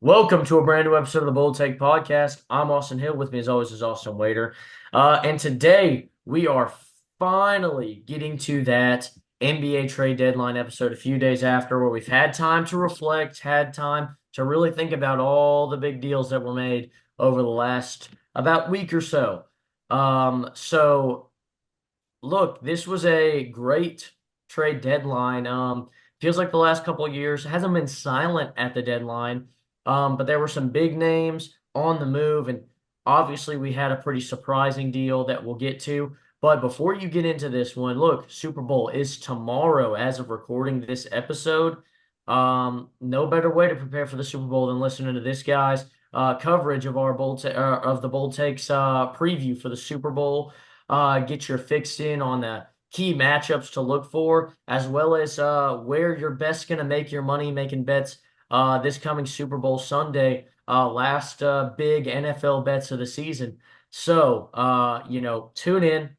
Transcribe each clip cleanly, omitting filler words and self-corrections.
Welcome to a brand new episode of the Bold Take Podcast. I'm Austin Hill. With me, as always, is Austin Waiter. And today we are finally getting to that NBA trade deadline episode a few days after, where we've had time to reflect, had time to really think about all the big deals that were made over the last about week or so. So look, this was a great trade deadline. Feels like the last couple of years hasn't been silent at the deadline, but there were some big names on the move, and obviously we had a pretty surprising deal that we'll get to. But before you get into this one, look, Super Bowl is tomorrow as of recording this episode. No better way to prepare for the Super Bowl than listening to this guy's coverage of our of the Bold Takes preview for the Super Bowl. Get your fix in on the key matchups to look for, as well as where you're best going to make your money making bets this coming Super Bowl Sunday, last big NFL bets of the season. So, tune in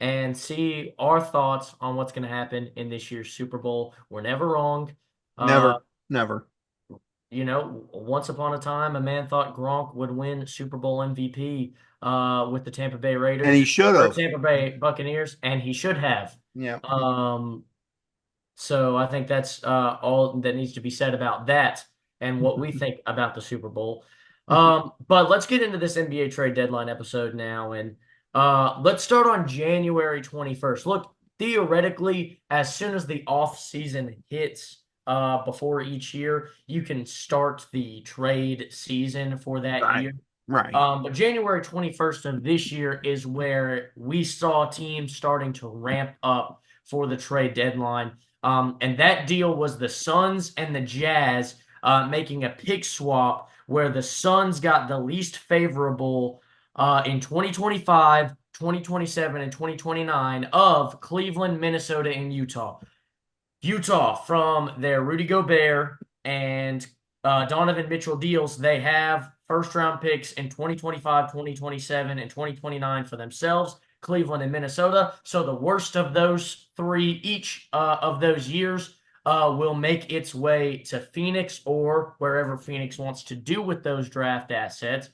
and see our thoughts on what's going to happen in this year's Super Bowl. We're never wrong. Uh, Never, never. Once upon a time, a man thought Gronk would win Super Bowl MVP with the Tampa Bay And he Raiders should or have. Tampa Bay Buccaneers, and he should have. Yeah. Um, so I think that's all that needs to be said about that and what we think about the Super Bowl. But let's get into this NBA trade deadline episode now, and let's start on January 21st. Look, theoretically, as soon as the off season hits, before each year, you can start the trade season for that Right. year. Right. But January 21st of this year is where we saw teams starting to ramp up for the trade deadline. And that deal was the Suns and the Jazz making a pick swap where the Suns got the least favorable in 2025, 2027, and 2029 of Cleveland, Minnesota, and Utah. Utah, from their Rudy Gobert and Donovan Mitchell deals, they have first round picks in 2025, 2027, and 2029 for themselves, Cleveland and Minnesota. So the worst of those three, each of those years, will make its way to Phoenix or wherever Phoenix wants to do with those draft assets.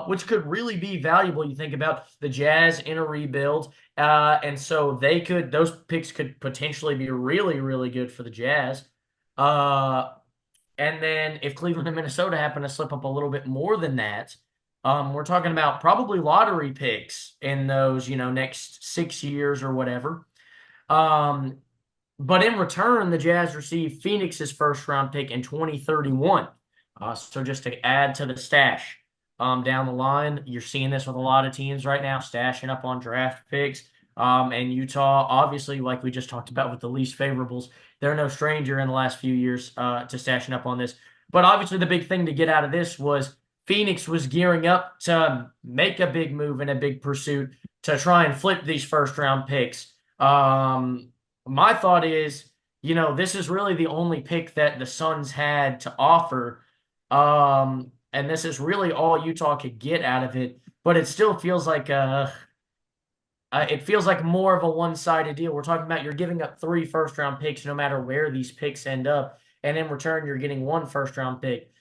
Which could really be valuable. You think about the Jazz in a rebuild, and so those picks could potentially be really, really good for the Jazz. Uh, and then if Cleveland and Minnesota happen to slip up a little bit more than that, we're talking about probably lottery picks in those, next 6 years or whatever. Um, but in return, the Jazz receive Phoenix's first round pick in 2031. So just to add to the stash down the line, you're seeing this with a lot of teams right now, stashing up on draft picks. And Utah, obviously, like we just talked about with the least favorables, they're no stranger in the last few years to stashing up on this. But obviously, the big thing to get out of this was Phoenix was gearing up to make a big move and a big pursuit to try and flip these first round picks. My thought is, this is really the only pick that the Suns had to offer. And this is really all Utah could get out of it, but it still feels like it feels like more of a one-sided deal. We're talking about you're giving up three first-round picks no matter where these picks end up, and in return you're getting one first-round pick.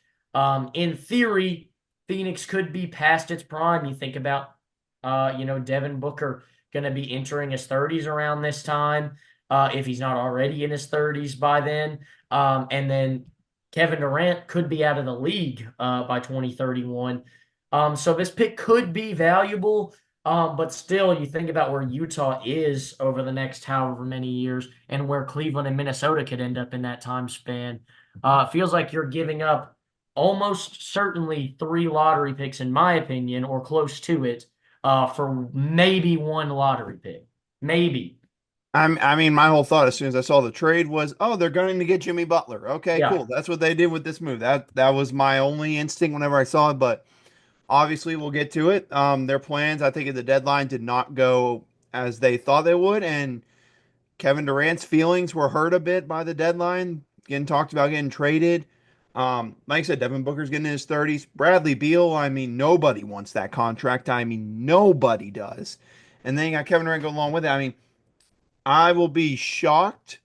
In theory, Phoenix could be past its prime. You think about Devin Booker going to be entering his 30s around this time, if he's not already in his 30s by then. And then Kevin Durant could be out of the league by 2031. So this pick could be valuable, but still, you think about where Utah is over the next however many years and where Cleveland and Minnesota could end up in that time span. It feels like you're giving up almost certainly three lottery picks, in my opinion, or close to it, for maybe one lottery pick. Maybe. I mean, my whole thought as soon as I saw the trade was, oh, they're going to get Jimmy Butler. Okay, Yeah. cool. That's what they did with this move. That was my only instinct whenever I saw it, but obviously we'll get to it. Their plans, I think, at the deadline did not go as they thought they would, and Kevin Durant's feelings were hurt a bit by the deadline, getting talked about getting traded. Like I said, Devin Booker's getting in his 30s. Bradley Beal, I mean, nobody wants that contract. I mean, nobody does. And then you got Kevin Durant go along with it. I mean, I will be shocked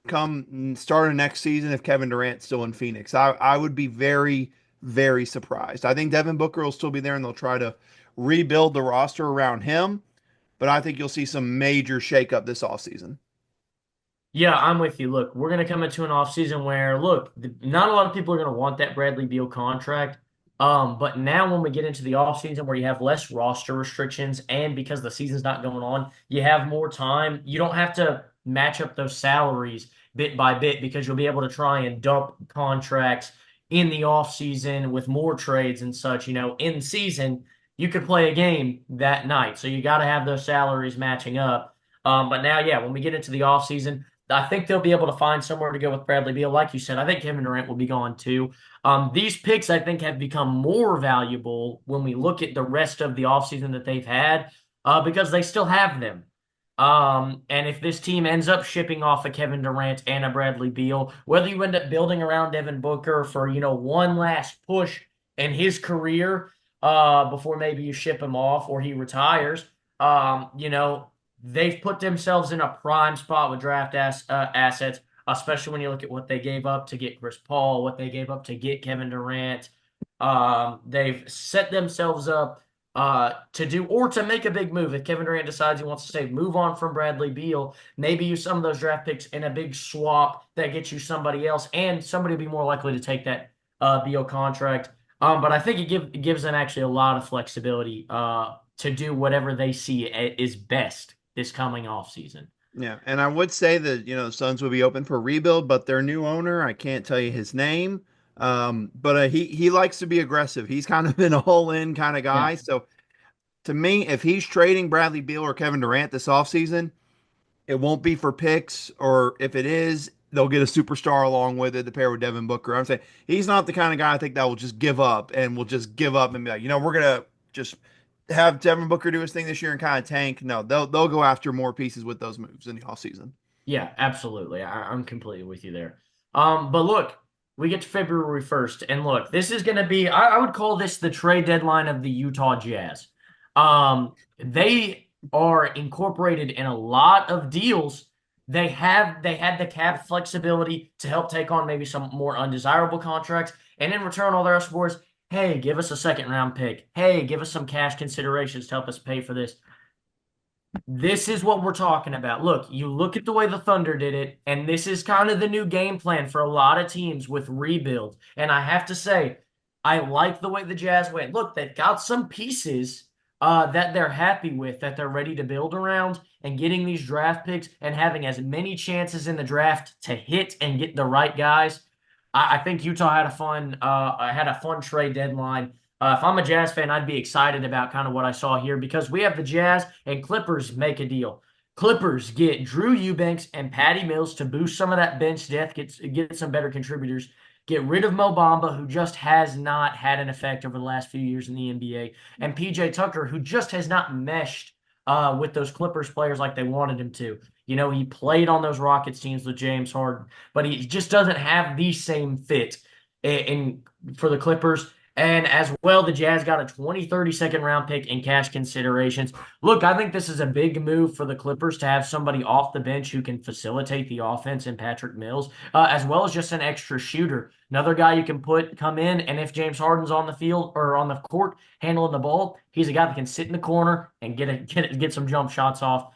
come start of next season if Kevin Durant's still in Phoenix. I would be very, very surprised. I think Devin Booker will still be there and they'll try to rebuild the roster around him, but I think you'll see some major shakeup this offseason. Yeah, I'm with you. Look, we're going to come into an offseason where, look, not a lot of people are going to want that Bradley Beal contract. But now when we get into the offseason where you have less roster restrictions and because the season's not going on, you have more time. You don't have to match up those salaries bit by bit because you'll be able to try and dump contracts in the offseason with more trades and such. In season, you could play a game that night. So you got to have those salaries matching up. But now, yeah, when we get into the offseason, I think they'll be able to find somewhere to go with Bradley Beal. Like you said, I think Kevin Durant will be gone too. These picks, I think, have become more valuable when we look at the rest of the offseason that they've had because they still have them. And if this team ends up shipping off a Kevin Durant and a Bradley Beal, whether you end up building around Devin Booker for, one last push in his career before maybe you ship him off or he retires, they've put themselves in a prime spot with assets, especially when you look at what they gave up to get Chris Paul, what they gave up to get Kevin Durant. They've set themselves up to do or to make a big move. If Kevin Durant decides he wants to say move on from Bradley Beal, maybe use some of those draft picks in a big swap that gets you somebody else, and somebody will be more likely to take that Beal contract. But I think it gives them actually a lot of flexibility to do whatever they see is best this coming off season. Yeah, and I would say that the Suns would be open for rebuild, but their new owner, I can't tell you his name, but he likes to be aggressive. He's kind of been a all in kind of Yeah. guy. So to me, if he's trading Bradley Beal or Kevin Durant this offseason, it won't be for picks, or if it is, they'll get a superstar along with it to pair with Devin Booker. I'm saying he's not the kind of guy I think that will just give up and will just give up and be like, we're gonna just have Devin Booker do his thing this year and kind of tank. No, they'll go after more pieces with those moves in the offseason. Yeah, absolutely. I'm completely with you there. But look, we get to February 1st, and look, this is going to be, I would call this the trade deadline of the Utah Jazz. They are incorporated in a lot of deals. They had the cap flexibility to help take on maybe some more undesirable contracts, and in return, all they're asking for is, hey, give us a second round pick. Hey, give us some cash considerations to help us pay for this. This is what we're talking about. Look, you look at the way the Thunder did it, and this is kind of the new game plan for a lot of teams with rebuild. And I have to say, I like the way the Jazz went. Look, they've got some pieces that they're happy with, that they're ready to build around, and getting these draft picks and having as many chances in the draft to hit and get the right guys. I think Utah had a fun trade deadline. If I'm a Jazz fan, I'd be excited about kind of what I saw here because we have the Jazz and Clippers make a deal. Clippers get Drew Eubanks and Patty Mills to boost some of that bench depth, get some better contributors. Get rid of Mo Bamba, who just has not had an effect over the last few years in the NBA, and PJ Tucker, who just has not meshed with those Clippers players like they wanted him to. He played on those Rockets teams with James Harden, but he just doesn't have the same fit for the Clippers. And as well, the Jazz got a 2030 second round pick in cash considerations. Look, I think this is a big move for the Clippers to have somebody off the bench who can facilitate the offense in Patrick Mills, as well as just an extra shooter. Another guy you can come in, and if James Harden's on the field or on the court handling the ball, he's a guy that can sit in the corner and get some jump shots off.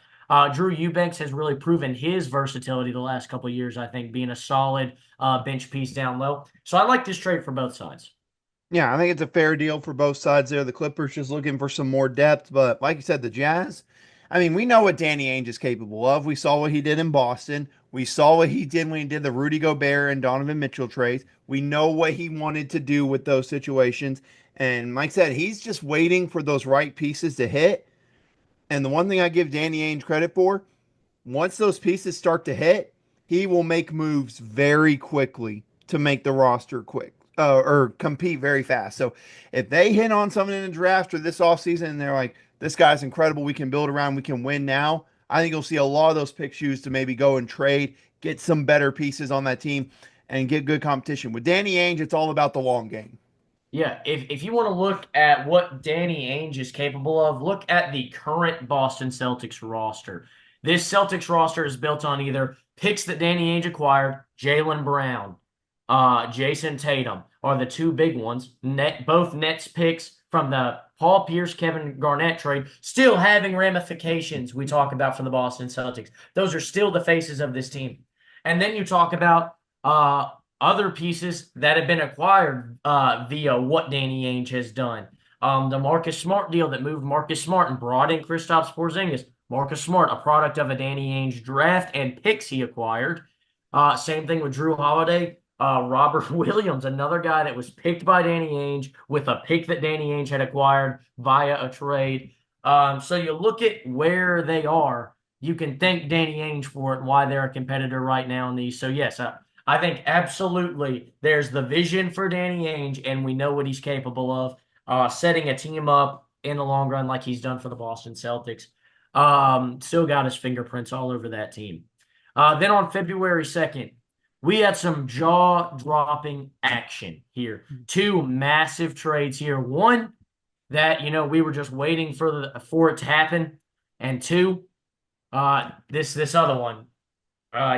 Drew Eubanks has really proven his versatility the last couple of years, I think, being a solid bench piece down low. So I like this trade for both sides. Yeah, I think it's a fair deal for both sides there. The Clippers just looking for some more depth, but like you said, the Jazz, I mean, we know what Danny Ainge is capable of. We saw what he did in Boston. We saw what he did when he did the Rudy Gobert and Donovan Mitchell trades. We know what he wanted to do with those situations. And like I said, he's just waiting for those right pieces to hit. And the one thing I give Danny Ainge credit for, once those pieces start to hit, he will make moves very quickly to make the roster quick or compete very fast. So if they hit on something in the draft or this offseason and they're like, this guy's incredible, we can build around, we can win now, I think you'll see a lot of those picks used to maybe go and trade, get some better pieces on that team, and get good competition. With Danny Ainge, it's all about the long game. Yeah, if you want to look at what Danny Ainge is capable of, look at the current Boston Celtics roster. This Celtics roster is built on either picks that Danny Ainge acquired, Jaylen Brown, Jason Tatum are the two big ones. Both Nets picks from the Paul Pierce, Kevin Garnett trade, still having ramifications we talk about for the Boston Celtics. Those are still the faces of this team. And then you talk about other pieces that have been acquired via what Danny Ainge has done. The Marcus Smart deal that moved Marcus Smart and brought in Kristaps Porzingis. Marcus Smart, a product of a Danny Ainge draft and picks he acquired. Same thing with Drew Holiday. Robert Williams, another guy that was picked by Danny Ainge with a pick that Danny Ainge had acquired via a trade. So you look at where they are, you can thank Danny Ainge for it and why they're a competitor right now in these. So yes, I think absolutely there's the vision for Danny Ainge, and we know what he's capable of, setting a team up in the long run like he's done for the Boston Celtics. Still got his fingerprints all over that team. Then on February 2nd, we had some jaw-dropping action here. Two massive trades here. One that, we were just waiting for it to happen. And two, this other one.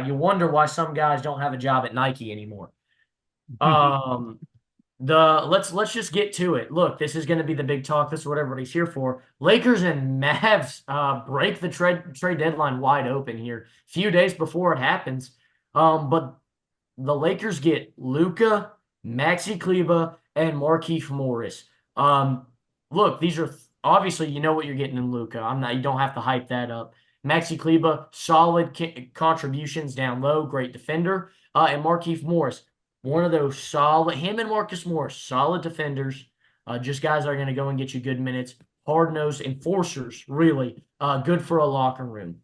You wonder why some guys don't have a job at Nike anymore. Um, let's just get to it. Look, this is going to be the big talk. This is what everybody's here for. Lakers and Mavs break the trade deadline wide open here. Few days before it happens. But the Lakers get Luka, Maxi Kleber, and Markieff Morris. Look, these are obviously you know what you're getting in Luka. You don't have to hype that up. Maxi Kleber, solid contributions down low, great defender, and Markieff Morris, one of those solid. Him and Marcus Morris, solid defenders. Just guys that are going to go and get you good minutes. Hard-nosed enforcers, really. Good for a locker room.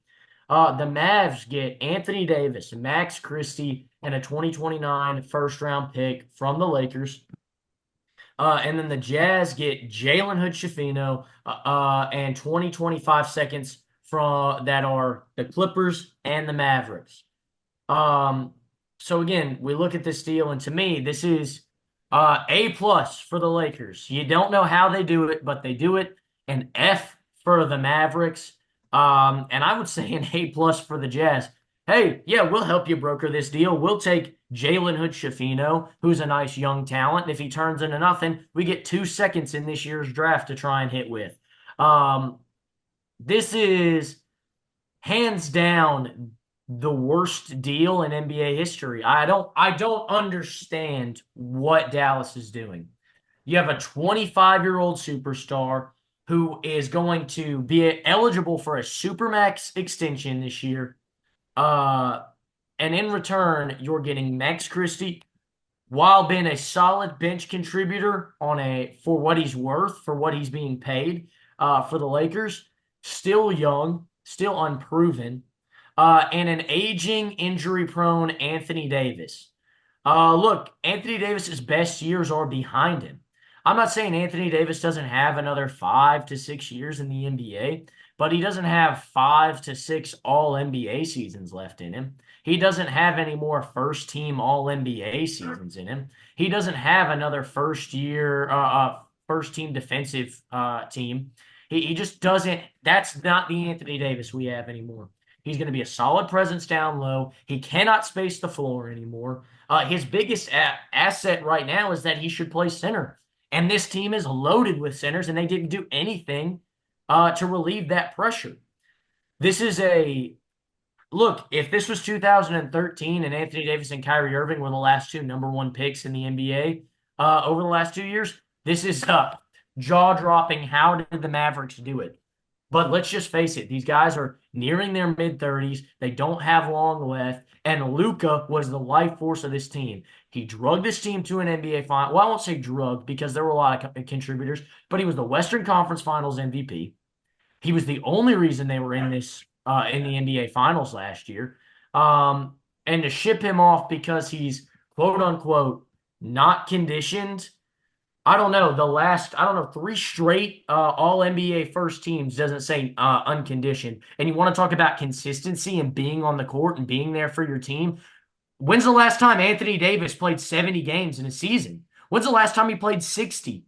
The Mavs get Anthony Davis, Max Christie, and a 2029 first-round pick from the Lakers. And then the Jazz get Jalen Hood-Schifino and 2025 seconds from that are the Clippers and the Mavericks. So again, we look at this deal, and to me, this is A plus for the Lakers. You don't know how they do it, but they do it. An F for the Mavericks. And I would say an A plus for the Jazz. Hey, yeah, we'll help you broker this deal. We'll take Jalen Hood-Schifino, who's a nice young talent. And if he turns into nothing, we get 2 seconds in this year's draft to try and hit with. This is hands down the worst deal in NBA history. I don't understand what Dallas is doing. You have a 25-year-old superstar who is going to be eligible for a supermax extension this year. And in return, you're getting Max Christie while being a solid bench contributor for what he's worth, for what he's being paid for the Lakers. Still young, still unproven, and an aging, injury-prone Anthony Davis. Look, Anthony Davis's best years are behind him. I'm not saying Anthony Davis doesn't have another 5 to 6 years in the NBA, but he doesn't have 5 to 6 All-NBA seasons left in him. He doesn't have any more first-team All-NBA seasons in him. He doesn't have another first-year, first-team defensive team. He just doesn't. That's not the Anthony Davis we have anymore. He's going to be a solid presence down low. He cannot space the floor anymore. His biggest asset right now is that he should play center. And this team is loaded with centers, and they didn't do anything to relieve that pressure. This is look, if this was 2013 and Anthony Davis and Kyrie Irving were the last two number one picks in the NBA over the last 2 years, this is jaw-dropping. How did the Mavericks do it? But let's just face it, these guys are nearing their mid-30s. They don't have long left. And Luka was the life force of this team. He drugged this team to an NBA final. Well, I won't say drugged because there were a lot of contributors, but he was the Western Conference Finals MVP. He was the only reason they were in this in the NBA Finals last year. And to ship him off because he's quote-unquote not conditioned – I don't know. I don't know, 3 straight All-NBA first teams doesn't say unconditioned. And you want to talk about consistency and being on the court and being there for your team. When's the last time Anthony Davis played 70 games in a season? When's the last time he played 60?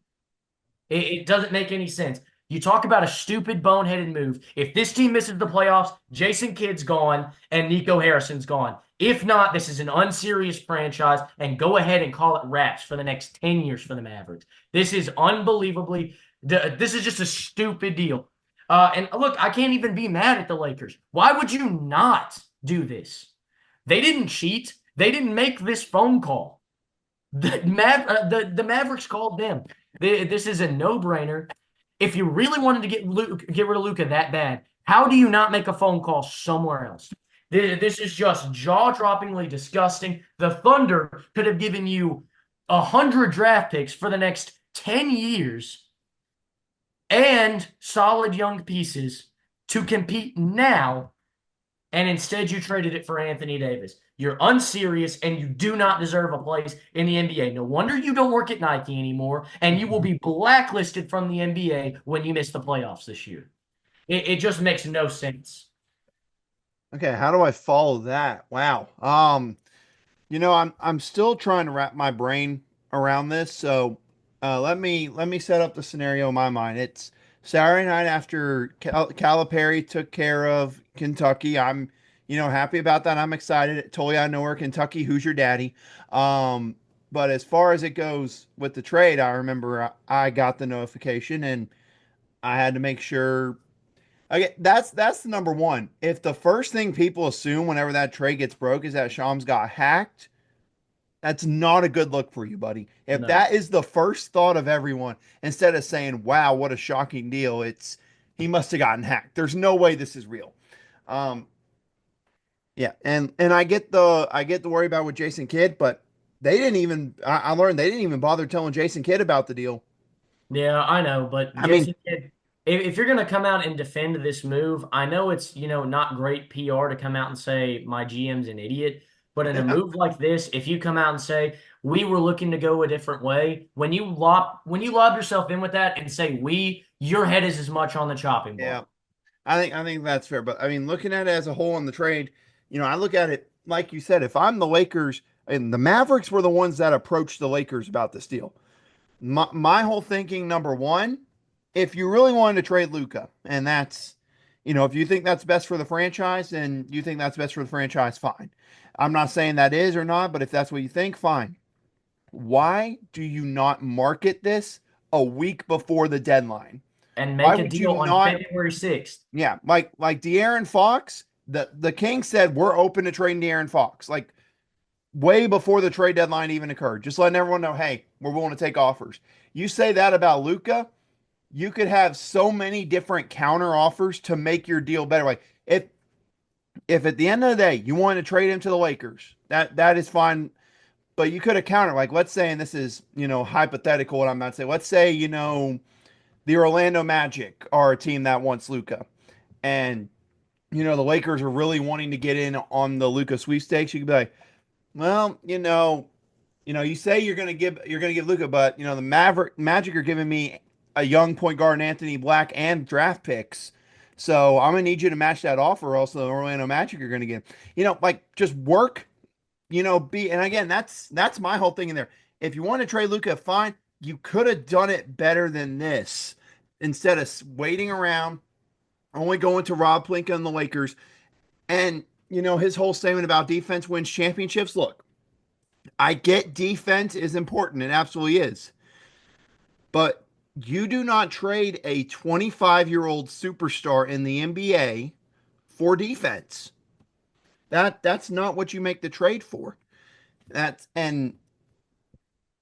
It doesn't make any sense. You talk about a stupid, boneheaded move. If this team misses the playoffs, Jason Kidd's gone and Nico Harrison's gone. If not, this is an unserious franchise, and go ahead and call it wraps for the next 10 years for the Mavericks. This is unbelievably, this is just a stupid deal. And look, I can't even be mad at the Lakers. Why would you not do this? They didn't cheat. They didn't make this phone call. The Mavericks called them. This is a no-brainer. If you really wanted to get rid of Luka that bad, how do you not make a phone call somewhere else? This is just jaw-droppingly disgusting. The Thunder could have given you 100 draft picks for the next 10 years and solid young pieces to compete now, and instead you traded it for Anthony Davis. You're unserious and you do not deserve a place in the NBA. No wonder you don't work at Nike anymore, and you will be blacklisted from the NBA when you miss the playoffs this year. It just makes no sense. Okay, how do I follow that? Wow. I'm still trying to wrap my brain around this. So, let me set up the scenario in my mind. It's Saturday night after Calipari took care of Kentucky. I'm, happy about that. I'm excited. Totally out of nowhere, Kentucky. Who's your daddy? Um, but as far as it goes with the trade, I remember I got the notification and I had to make sure. Okay, that's the number one. If the first thing people assume whenever that trade gets broke is that Shams got hacked, that's not a good look for you, buddy. If No. that is the first thought of everyone, instead of saying, "Wow, what a shocking deal," it's he must have gotten hacked. There's no way this is real. Um, yeah, and I get the worry about with Jason Kidd, but they didn't even. I learned they didn't even bother telling Jason Kidd about the deal. Yeah, I know, but I mean, Jason Kidd, if you're going to come out and defend this move, I know it's, not great PR to come out and say my GM's an idiot, but in a yeah, move like this, if you come out and say we were looking to go a different way, when you lob yourself in with that and say we, your head is as much on the chopping yeah. block. I think that's fair. But I mean, looking at it as a whole in the trade, I look at it like you said. If I'm the Lakers, and the Mavericks were the ones that approached the Lakers about this deal. My whole thinking, number one, if you really wanted to trade Luka, and that's, if you think that's best for the franchise, and you think that's best for the franchise, fine. I'm not saying that is or not, but if that's what you think, fine. Why do you not market this a week before the deadline? And Why make a would you deal on not? February 6th. Yeah, like De'Aaron Fox, the Kings said we're open to trading De'Aaron Fox, like way before the trade deadline even occurred. Just letting everyone know, hey, we're willing to take offers. You say that about Luka, you could have so many different counter offers to make your deal better. Like if at the end of the day you wanted to trade him to the Lakers, that is fine. But you could have countered, like let's say, and this is hypothetical, what I'm not saying. Let's say the Orlando Magic are a team that wants Luka, and the Lakers are really wanting to get in on the Luka sweepstakes. You could be like, well, you say you're gonna give Luka, but the Magic are giving me a young point guard, Anthony Black, and draft picks. So I'm gonna need you to match that offer. Or else the Orlando Magic are gonna get, like just work. And again, that's my whole thing in there. If you want to trade Luka, fine. You could have done it better than this instead of waiting around, only going to Rob Plinka and the Lakers. And his whole statement about defense wins championships. Look, I get defense is important. It absolutely is. But you do not trade a 25-year-old superstar in the NBA for defense. That's not what you make the trade for. That's and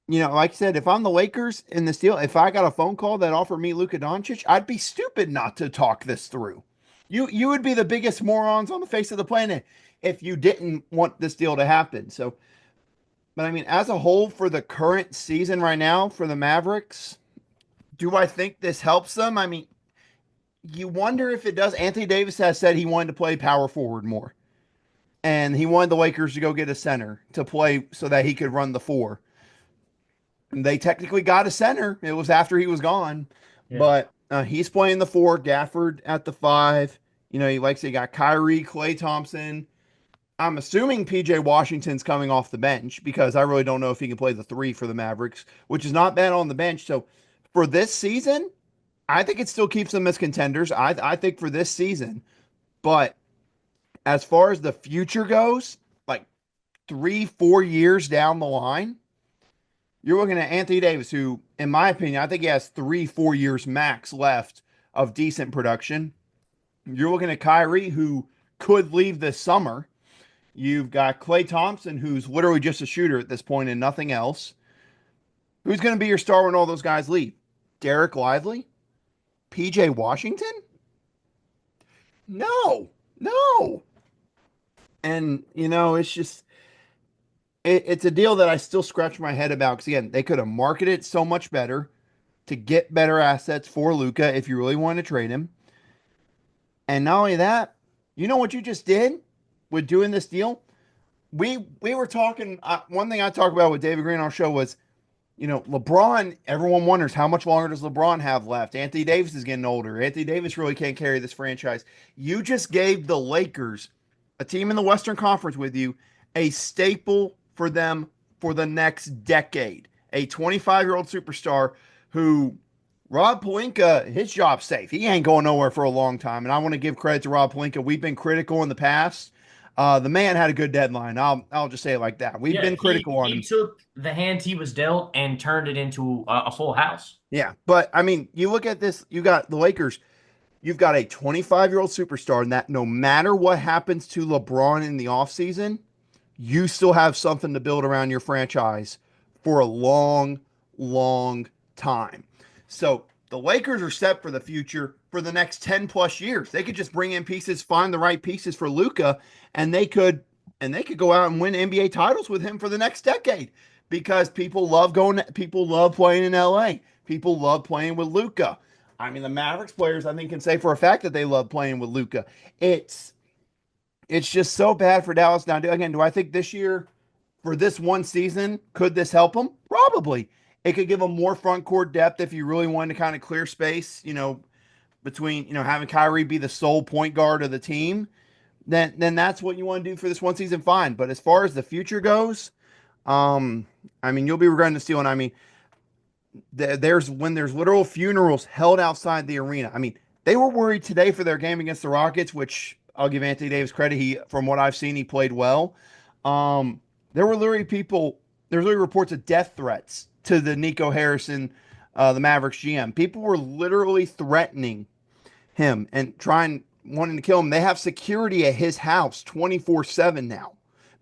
like I said, if I'm the Lakers in this deal, if I got a phone call that offered me Luka Doncic, I'd be stupid not to talk this through. You would be the biggest morons on the face of the planet if you didn't want this deal to happen. So, but I mean, as a whole, for the current season right now for the Mavericks, do I think this helps them? I mean, you wonder if it does. Anthony Davis has said he wanted to play power forward more, and he wanted the Lakers to go get a center to play so that he could run the four. They technically got a center. It was after he was gone, Yeah. but he's playing the four. Gafford at the five. He likes they got Kyrie, Klay Thompson. I'm assuming PJ Washington's coming off the bench because I really don't know if he can play the three for the Mavericks, which is not bad on the bench. So for this season, I think it still keeps them as contenders. I think for this season, but as far as the future goes, like 3, 4 years down the line, you're looking at Anthony Davis, who, in my opinion, I think he has 3, 4 years max left of decent production. You're looking at Kyrie, who could leave this summer. You've got Klay Thompson, who's literally just a shooter at this point and nothing else. Who's going to be your star when all those guys leave? Derek Lively? PJ Washington? No, no. And, it's just, it's a deal that I still scratch my head about because, again, they could have marketed it so much better to get better assets for Luka if you really want to trade him. And not only that, you know what you just did with doing this deal? We were talking. One thing I talked about with David Green on our show was, LeBron. Everyone wonders how much longer does LeBron have left. Anthony Davis is getting older. Anthony Davis really can't carry this franchise. You just gave the Lakers, a team in the Western Conference with you, a staple for them for the next decade. A 25-year-old superstar who Rob Pelinka, his job's safe. He ain't going nowhere for a long time. And I want to give credit to Rob Pelinka. We've been critical in the past. The man had a good deadline. I'll just say it like that. We've Yeah, been he critical on he him. took the hand he was dealt and turned it into a full house. Yeah, but I mean, you look at this. You got the Lakers. You've got a 25-year-old superstar, and that no matter what happens to LeBron in the offseason, you still have something to build around your franchise for a long, long time. So the Lakers are set for the future for the next 10 plus years. They could just bring in pieces, find the right pieces for Luka, and they could go out and win NBA titles with him for the next decade because people love playing in LA. People love playing with Luka. I mean, the Mavericks players, I think, can say for a fact that they love playing with Luka. It's just so bad for Dallas now. Again, do I think this year, for this one season, could this help them? Probably. It could give them more front court depth if you really wanted to kind of clear space, between, having Kyrie be the sole point guard of the team. Then that's what you want to do for this one season, fine. But as far as the future goes, I mean, you'll be regretting the steal. And I mean, there's literal funerals held outside the arena. I mean, they were worried today for their game against the Rockets, which I'll give Anthony Davis credit. From what I've seen, he played well. There were literally people. There's literally reports of death threats to the Nico Harrison, the Mavericks GM. People were literally threatening him and wanting to kill him. They have security at his house 24/7 now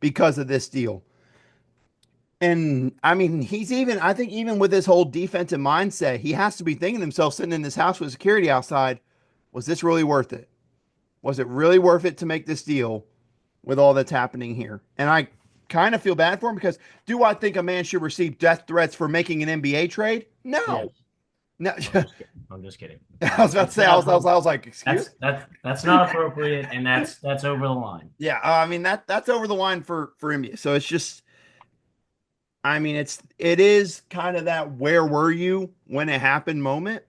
because of this deal. And I mean, I think even with his whole defensive mindset, he has to be thinking to himself, sitting in this house with security outside, was this really worth it? Was it really worth it to make this deal with all that's happening here? And I kind of feel bad for him because do I think a man should receive death threats for making an NBA trade? Yes, No. No. I'm just kidding. I'm just kidding. I was about to That's say, I not was, I was, I appro- was like, excuse? that's not appropriate, and that's over the line. Yeah. I mean, that's over the line for NBA. So it's just, I mean, it is kind of that where were you when it happened moment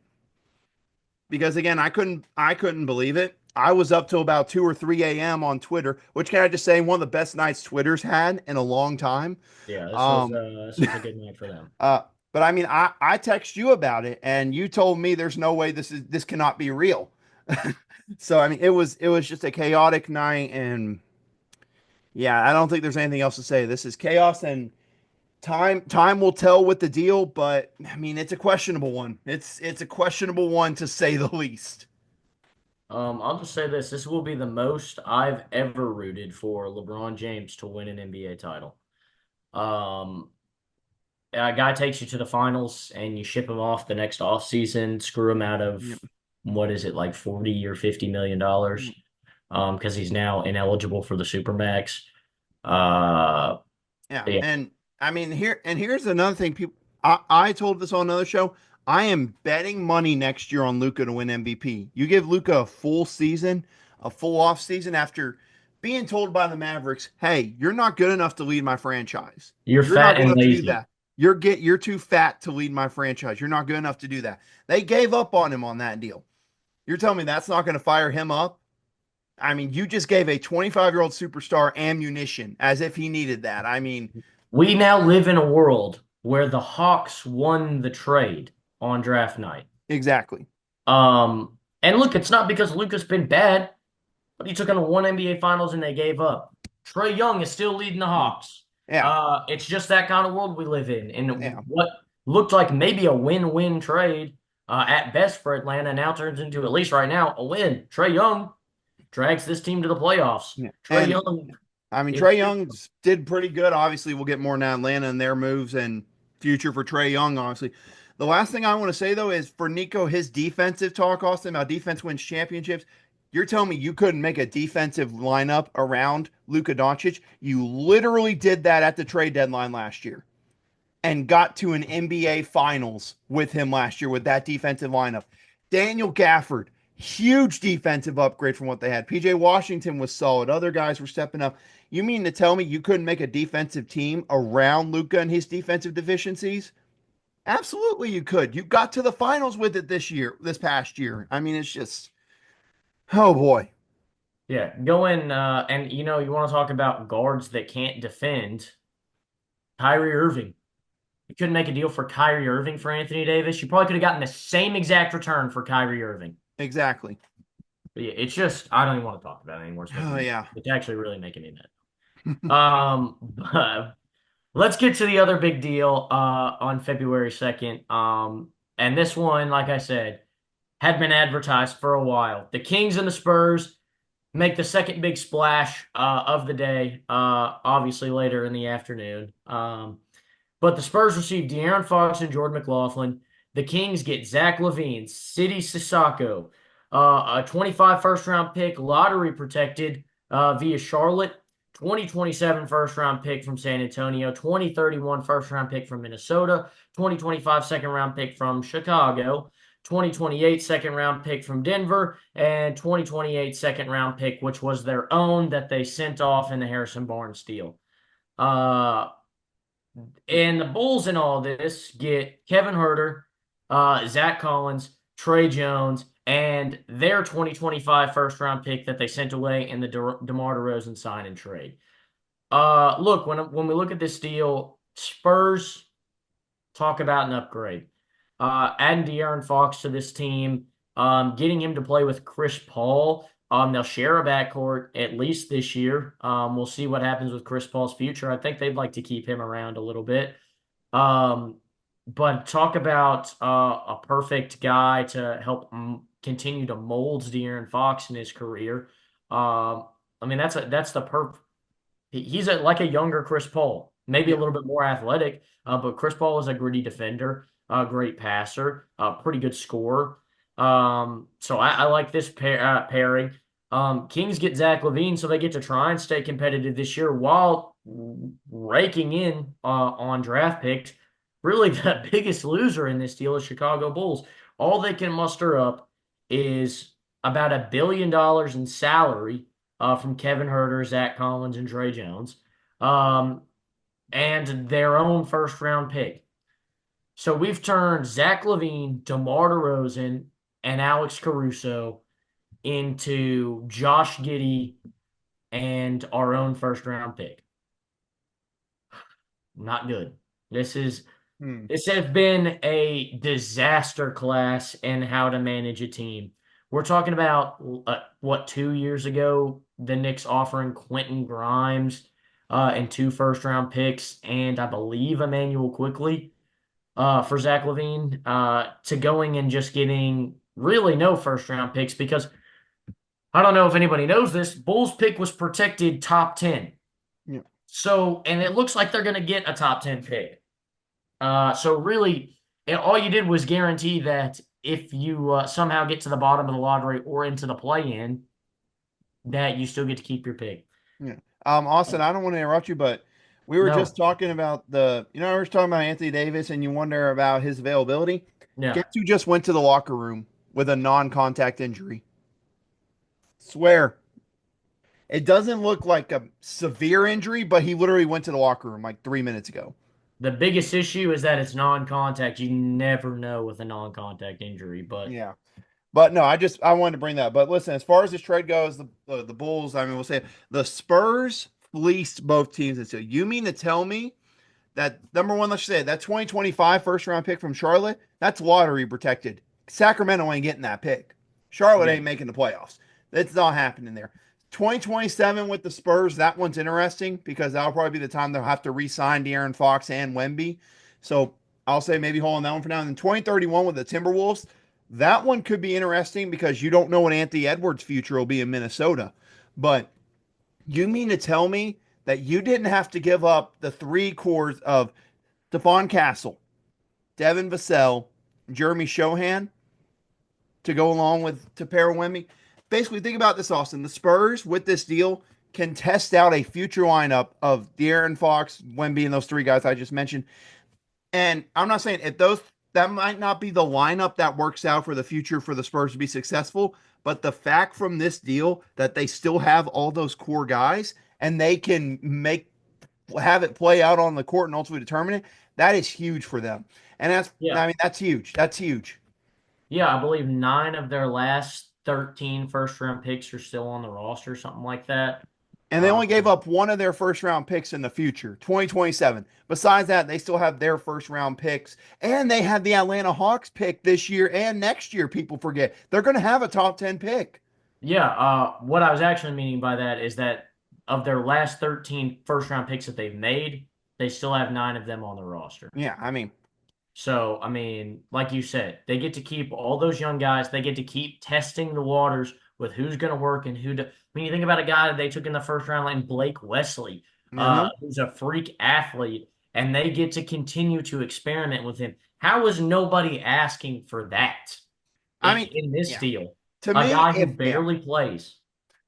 because again, I couldn't believe it. I was up till about 2 or 3 a.m. on Twitter, which can I just say one of the best nights Twitter's had in a long time. Yeah, Um, this was a good night for them. but I mean, I text you about it, and you told me there's no way this cannot be real. So I mean, it was just a chaotic night, and yeah, I don't think there's anything else to say. This is chaos, and time will tell with the deal, but I mean it's a questionable one. It's a questionable one to say the least. I'll just say this: this will be the most I've ever rooted for LeBron James to win an NBA title. Um, a guy takes you to the finals and you ship him off the next off season, screw him out of Yep. what is it, like 40 or $50 million, because he's now ineligible for the Supermax. Uh, Yeah, yeah, and I mean here's another thing. People, I told this on another show. I am betting money next year on Luka to win MVP. You give Luka a full season, a full off season after being told by the Mavericks, "Hey, you're not good enough to lead my franchise. you're You're not fat good and enough to do lazy. that. You're too fat to lead my franchise. You're not good enough to do that." They gave up on him on that deal. You're telling me that's not going to fire him up? I mean, you just gave a 25-year-old superstar ammunition as if he needed that. I mean, We now live in a world where the Hawks won the trade on draft night. exactly. And look, it's not because Luka's been bad, but he took on one NBA Finals and they gave up. Trae Young is still leading the Yeah. Hawks. Yeah. It's just that kind of world we live in. And Yeah. what looked like maybe a win-win trade at best for Atlanta now turns into, at least right now, a win. Trae Young drags this team to the playoffs. Yeah. Trae And Young I mean, is Trey Young did pretty good. Obviously, we'll get more in Atlanta and their moves and future for Trey Young, obviously. The last thing I want to say, though, is for Nico, his defensive talk, Austin, about defense wins championships. You're telling me you couldn't make a defensive lineup around Luka Doncic? You literally did that at the trade deadline last year and got to an NBA Finals with him last year with that defensive lineup. Daniel Gafford, huge defensive upgrade from what they had. PJ Washington was solid. Other guys were stepping up. You mean to tell me you couldn't make a defensive team around Luka and his defensive deficiencies? Absolutely, you could. You got to the finals with it this past year. I mean, it's just, oh boy. yeah, going and you want to talk about guards that can't defend. Kyrie Irving. You couldn't make a deal for Kyrie Irving for Anthony Davis. You probably could have gotten the same exact return for Kyrie Irving. Exactly. But yeah, it's just I don't even want to talk about it anymore. Oh, yeah. It's actually really making me mad. But let's get to the other big deal on February 2nd. And this one, like I said, had been advertised for a while. The Kings and the Spurs make the second big splash of the day, obviously later in the afternoon. But the Spurs receive De'Aaron Fox and Jordan McLaughlin. The Kings get Zach LaVine, City Sissoko, a 25 first round pick, lottery protected via Charlotte, 2027 first round pick from San Antonio, 2031 first round pick from Minnesota, 2025 second round pick from Chicago, 2028 second round pick from Denver, and 2028 second round pick, which was their own that they sent off in the Harrison Barnes deal. Uh, and the Bulls in all this get Kevin Herter, Zach Collins, Trey Jones, and their 2025 first round pick that they sent away in the DeMar DeRozan sign and trade. Look, when we look at this deal, Spurs talk about an upgrade. Adding De'Aaron Fox to this team, getting him to play with Chris Paul. They'll share a backcourt at least this year. We'll see what happens with Chris Paul's future. I think they'd like to keep him around a little bit. Um, but talk about a perfect guy to help continue to mold De'Aaron Fox in his career. I mean, that's the perfect. He's like a younger Chris Paul, maybe a Yeah. little bit more athletic, but Chris Paul is a gritty defender, a great passer, a pretty good scorer. So I like this pairing. Kings get Zach LaVine, so they get to try and stay competitive this year while raking in on draft picks. Really, the biggest loser in this deal is Chicago Bulls. All they can muster up is about $1 billion in salary from Kevin Herter, Zach Collins, and Trey Jones, um, and their own first round pick. So we've turned Zach LaVine, DeMar DeRozan, and Alex Caruso into Josh Giddey and our own first round pick. Not good. This is Hmm. This has been a disaster class in how to manage a team. We're talking about what 2 years ago, the Knicks offering Quentin Grimes and two first round picks, and I believe Emmanuel Quickly for Zach LaVine to going and just getting really no first round picks because I don't know if anybody knows this. Bulls pick was protected top 10. Yeah. So, and it looks like they're going to get a top 10 pick. So really, all you did was guarantee that if you somehow get to the bottom of the lottery or into the play-in, that you still get to keep your pick. Yeah. Austin, I don't want to interrupt you, but we were just No, talking about we were talking about Anthony Davis and you wonder about his availability. Guess yeah. who just went to the locker room with a non-contact injury? Swear. It doesn't look like a severe injury, but he literally went to the locker room like 3 minutes ago. The biggest issue is that it's non-contact. You never know with a non-contact injury, but Yeah. But no, I wanted to bring that. But listen, as far as this trade goes, the Bulls, I mean, we'll say the Spurs fleeced both teams. And so you mean to tell me that number one, let's say that 2025 first round pick from Charlotte, that's lottery protected. Sacramento ain't getting that pick. Charlotte Yeah. ain't making the playoffs. That's not happening there. 2027 with the Spurs, that one's interesting because that'll probably be the time they'll have to re-sign De'Aaron Fox and Wemby. So I'll say maybe holding that one for now. And then 2031 with the Timberwolves, that one could be interesting because you don't know what Anthony Edwards' future will be in Minnesota. But you mean to tell me that you didn't have to give up the three cores of Stephon Castle, Devin Vassell, Jeremy Shohan to go along with to pair Wemby? Basically, think about this, Austin. The Spurs with this deal can test out a future lineup of De'Aaron Fox, Wemby, and those three guys I just mentioned. And I'm not saying if those that might not be the lineup that works out for the future for the Spurs to be successful, but the fact from this deal that they still have all those core guys and they can make have it play out on the court and ultimately determine it, that is huge for them. And Yeah. that's huge. That's huge. Yeah, I believe 9 of their last 13 first round picks are still on the roster, something like that. And they only gave Um, up one of their first round picks in the future, 2027. Besides that, they still have their first round picks. And they had the Atlanta Hawks pick this year and next year. People forget. They're going to have a top 10 pick. yeah, what I was actually meaning by that is that of their last 13 first round picks that they've made, they still have 9 of them on the roster. Yeah, I mean, So, I mean, like you said, they get to keep all those young guys. They get to keep testing the waters with who's going to work and who. I mean, you think about a guy that they took in the first round, like Blake Wesley, uh-huh. who's a freak athlete, and they get to continue to experiment with him. How is nobody asking for that I mean, in this yeah. deal? To A me, guy who yeah, barely plays.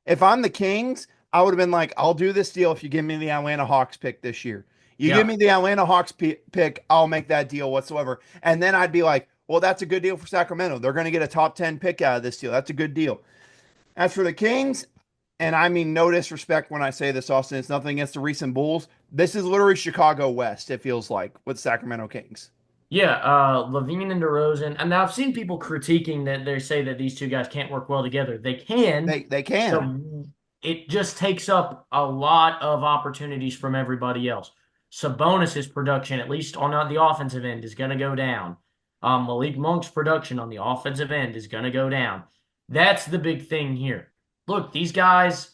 if I'm the Kings, I would have been like, I'll do this deal if you give me the Atlanta Hawks pick this year. You give Yeah. me the Atlanta Hawks pick, I'll make that deal whatsoever. And then I'd be like, well, that's a good deal for Sacramento. They're going to get a top 10 pick out of this deal. That's a good deal. As for the Kings, and I mean no disrespect when I say this, Austin, it's nothing against the recent Bulls. This is literally Chicago West, it feels like, with Sacramento Kings. Yeah, Levine and DeRozan. And now I've seen people critiquing that they say that these two guys can't work well together. They can. They can. It just takes up a lot of opportunities from everybody else. Sabonis's production, at least on the offensive end, is going to go down. Malik Monk's production on the offensive end is going to go down. That's the big thing here. Look, these guys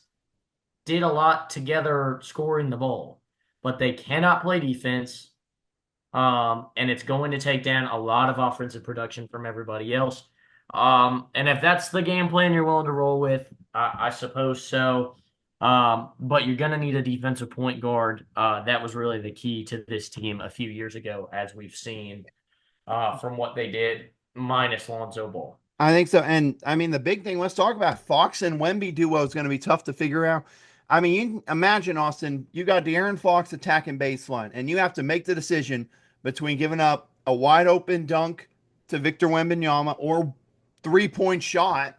did a lot together scoring the ball, but they cannot play defense. And it's going to take down a lot of offensive production from everybody else. And if that's the game plan you're willing to roll with, I suppose so. But you're going to need a defensive point guard. That was really the key to this team a few years ago, as we've seen from what they did, minus Lonzo Ball. I think so. And I mean, the big thing, let's talk about Fox and Wemby duo is going to be tough to figure out. I mean, you imagine, Austin, you got De'Aaron Fox attacking baseline, and you have to make the decision between giving up a wide open dunk to Victor Wembanyama or 3-point shot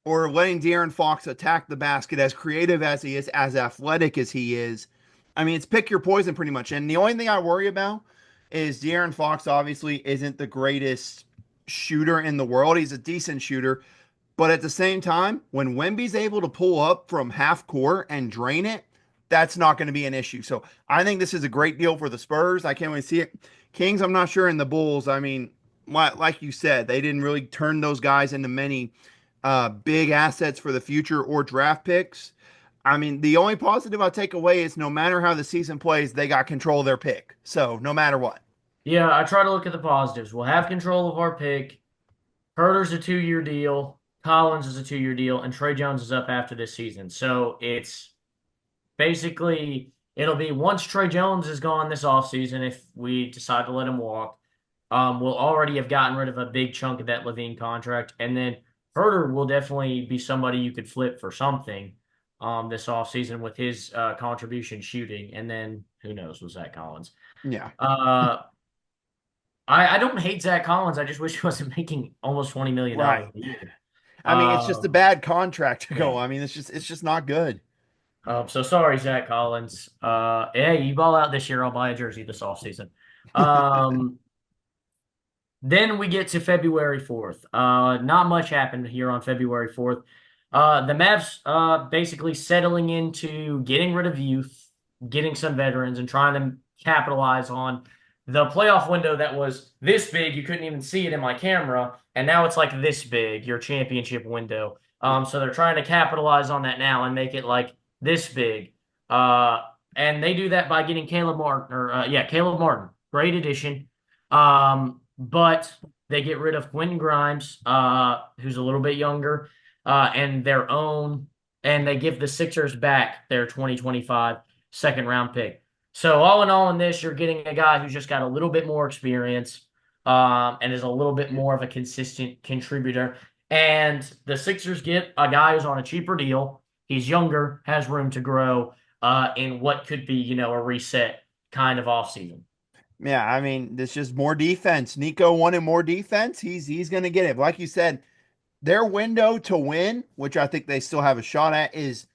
or letting De'Aaron Fox attack the basket as creative as he is, as athletic as he is. I mean, it's pick your poison pretty much. And the only thing I worry about is De'Aaron Fox obviously isn't the greatest shooter in the world. He's a decent shooter. But at the same time, when Wemby's able to pull up from half court and drain it, that's not going to be an issue. So I think this is a great deal for the Spurs. I can't wait to see it. Kings, I'm not sure. In the Bulls, I mean, like you said, they didn't really turn those guys into many big assets for the future or draft picks. I mean, the only positive I take away is no matter how the season plays, they got control of their pick. So no matter what. Yeah, I try to look at the positives. We'll have control of our pick. Herter's a 2 year deal. Collins is a 2 year deal, and Trey Jones is up after this season. So it's basically it'll be once Trey Jones is gone this offseason, if we decide to let him walk, we'll already have gotten rid of a big chunk of that Levine contract. And then Herter will definitely be somebody you could flip for something this offseason with his contribution shooting. And then who knows with Zach Collins. Yeah. Uh, I don't hate Zach Collins. I just wish he wasn't making almost $20 million Right. a year. I mean, it's just a Um, bad contract to yeah. go. I mean, it's just not good. So sorry, Zach Collins. Hey, you ball out this year, I'll buy a jersey this offseason. Um, then we get to February 4th. Not much happened here on February 4th. The Mavs basically settling into getting rid of youth, getting some veterans, and trying to capitalize on the playoff window that was this big, you couldn't even see it in my camera, and now it's like this big, your championship window. Yeah. So they're trying to capitalize on that now and make it like this big. And they do that by getting Caleb Martin, or yeah, Caleb Martin, great addition. But they get rid of Quentin Grimes, who's a little bit younger, and their own, and they give the Sixers back their 2025 second round pick. So all in all, in this, you're getting a guy who's just got a little bit more experience, and is a little bit more of a consistent contributor. And the Sixers get a guy who's on a cheaper deal. He's younger, has room to grow, in what could be, a reset kind of offseason. Yeah, I mean, it's just more defense. Nico wanted more defense. He's going to get it. Like you said, their window to win, which I think they still have a shot at, is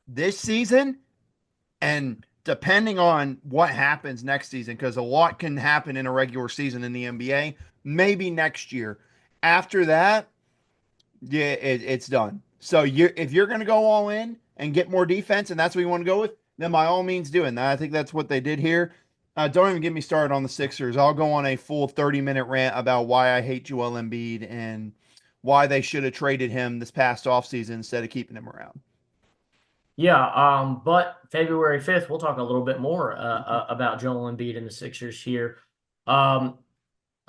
this season. And depending on what happens next season, because a lot can happen in a regular season in the NBA, maybe next year. After that, yeah, it's done. So if you're going to go all in and get more defense, and that's what you want to go with, then by all means do it. And I think that's what they did here. Don't even get me started on the Sixers. I'll go on a full 30-minute rant about why I hate Joel Embiid and why they should have traded him this past offseason instead of keeping him around. Yeah, but February 5th, we'll talk a little bit more about Joel Embiid and the Sixers here. Um,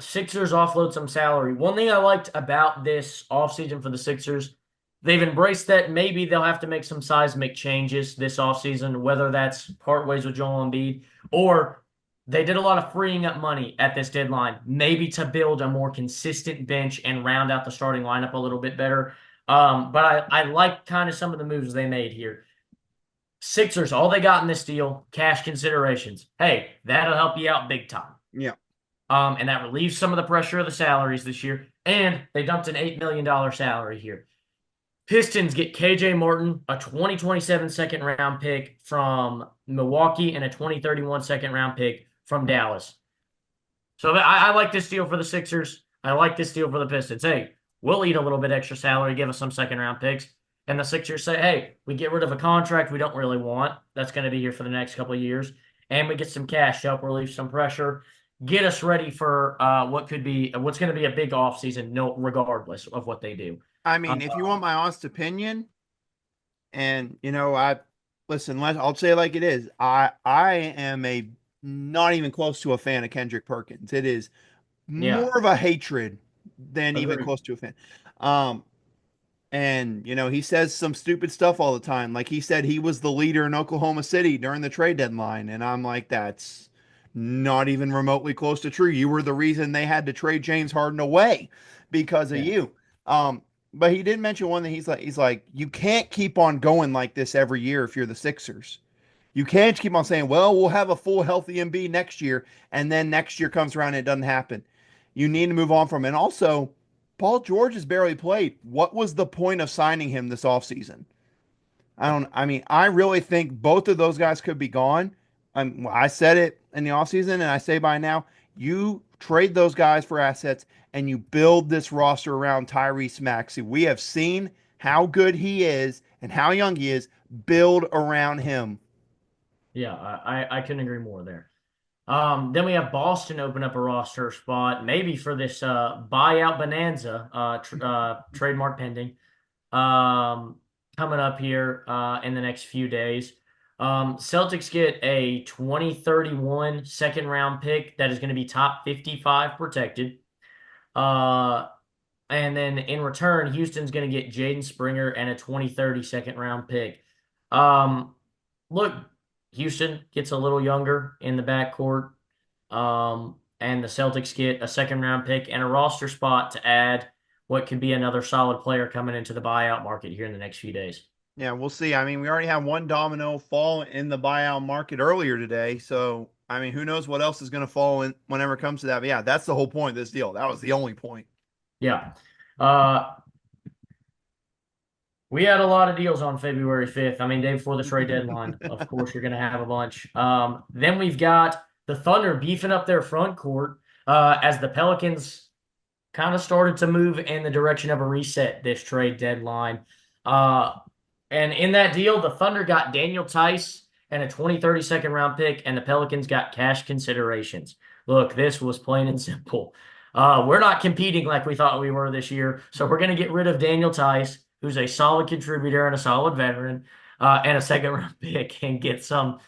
Sixers offload some salary. One thing I liked about this offseason for the Sixers, they've embraced that maybe they'll have to make some seismic changes this offseason, whether that's part ways with Joel Embiid or they did a lot of freeing up money at this deadline, maybe to build a more consistent bench and round out the starting lineup a little bit better. But I like kind of some of the moves they made here. Sixers, all they got in this deal, cash considerations. Hey, that'll help you out big time. Yeah. And that relieves some of the pressure of the salaries this year. And they dumped an $8 million salary here. Pistons get KJ Martin, a 2027 second round pick from Milwaukee, and a 2031 second round pick from Dallas. So I like this deal for the Sixers. I like this deal for the Pistons. Hey, we'll eat a little bit extra salary, give us some second round picks. And the Sixers say, hey, we get rid of a contract we don't really want. That's going to be here for the next couple of years. And we get some cash to help relieve some pressure, get us ready for what's going to be a big offseason, no, regardless of what they do. I Uh, mean, if you want my honest opinion, and I listen, I'll say it like it is. I am a not even close to a fan of Kendrick Perkins. It is yeah, more of a hatred than even agreed. close to a fan. Um, and he says some stupid stuff all the time. Like he said he was the leader in Oklahoma City during the trade deadline, and I'm like, that's not even remotely close to true. You were the reason they had to trade James Harden away because of Yeah, you. But he did mention one that he's like, you can't keep on going like this every year if you're the Sixers. You can't keep on saying, well, we'll have a full healthy MB next year, and then next year comes around and it doesn't happen. You need to move on from it. And also, Paul George has barely played. What was the point of signing him this offseason? I mean, I really think both of those guys could be gone. I said it in the offseason, and I say by now, you trade those guys for assets and you build this roster around Tyrese Maxey. We have seen how good he is and how young he is. Build around him. yeah, I couldn't agree more there. Then we have Boston open up a roster spot, maybe for this buyout bonanza, trademark pending, um, coming up here in the next few days. Celtics get a 2031 second round pick that is going to be top 55 protected. Uh, and then in return, Houston's going to get Jaden Springer and a 2030 second round pick. Um, Look, Houston gets a little younger in the backcourt. And the Celtics get a second round pick and a roster spot to add what could be another solid player coming into the buyout market here in the next few days. Yeah, we'll see. I mean, we already had one domino fall in the buyout market earlier today. So, I mean, who knows what else is going to fall in whenever it comes to that. But yeah, that's the whole point of this deal. That was the only point. Yeah. Uh, we had a lot of deals on February 5th. I mean, day before the trade deadline. Of course, you're going to have a bunch. Then we've got the Thunder beefing up their front court as the Pelicans kind of started to move in the direction of a reset this trade deadline. Uh, and in that deal, the Thunder got Daniel Tice and a 2030 second round pick, and the Pelicans got cash considerations. Look, this was plain and simple. We're not competing like we thought we were this year, so we're going to get rid of Daniel Tice, who's a solid contributor and a solid veteran, and a second round pick, and get some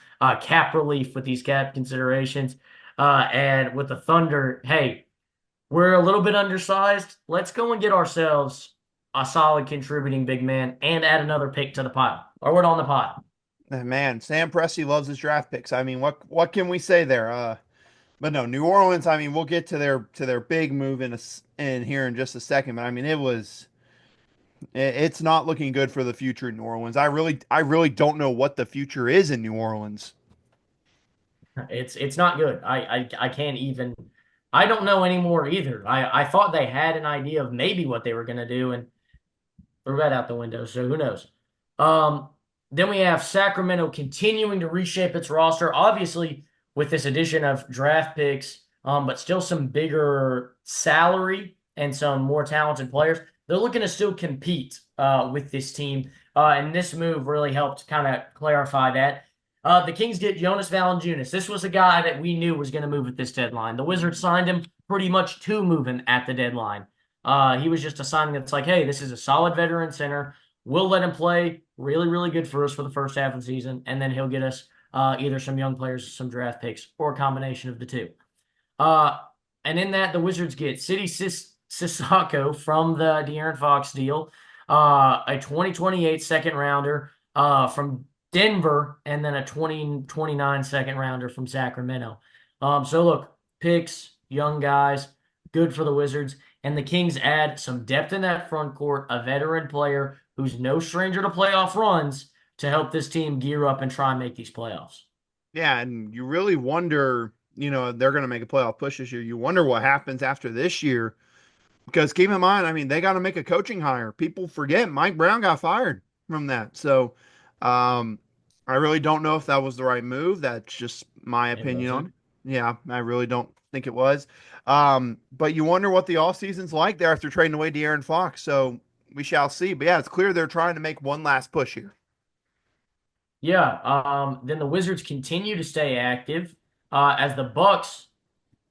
cap relief with these cap considerations. And with the Thunder, hey, we're a little bit undersized. Let's go and get ourselves a solid contributing big man and add another pick to the pile. Or we're on the pile. Man, Sam Presti loves his draft picks. I mean, what can we say there? But no, New Orleans. I mean, we'll get to their big move in here in just a second. But I mean, it's not looking good for the future in New Orleans. I really don't know what the future is in New Orleans. It's not good. I can't even I don't know anymore either. I thought they had an idea of maybe what they were gonna do and threw that out the window, so who knows? Um, then we have Sacramento continuing to reshape its roster, obviously with this addition of draft picks, but still some bigger salary and some more talented players. They're looking to still compete with this team, and this move really helped kind of clarify that. The Kings get Jonas Valanciunas. This was a guy that we knew was going to move at this deadline. The Wizards signed him pretty much to move him at the deadline. He was just a signing that's like, hey, this is a solid veteran center. We'll let him play really, really good for us for the first half of the season, and then he'll get us either some young players, some draft picks, or a combination of the two. Uh, and in that, the Wizards get Sissoko from the De'Aaron Fox deal, a 2028 second rounder from Denver, and then a 2029 second rounder from Sacramento. So look, picks, young guys, good for the Wizards. And the Kings add some depth in that front court, a veteran player who's no stranger to playoff runs to help this team gear up and try and make these playoffs. Yeah, and you really wonder, they're going to make a playoff push this year. You wonder what happens after this year because keep in mind, I mean, they got to make a coaching hire. People forget Mike Brown got fired from that. So, um, I really don't know if that was the right move. That's just my It opinion on wasn't. it. Yeah, I really don't think it was. But you wonder what the off season's like there after trading away De'Aaron Fox. So we shall see. But yeah, it's clear they're trying to make one last push here. Yeah. Then the Wizards continue to stay active as the Bucks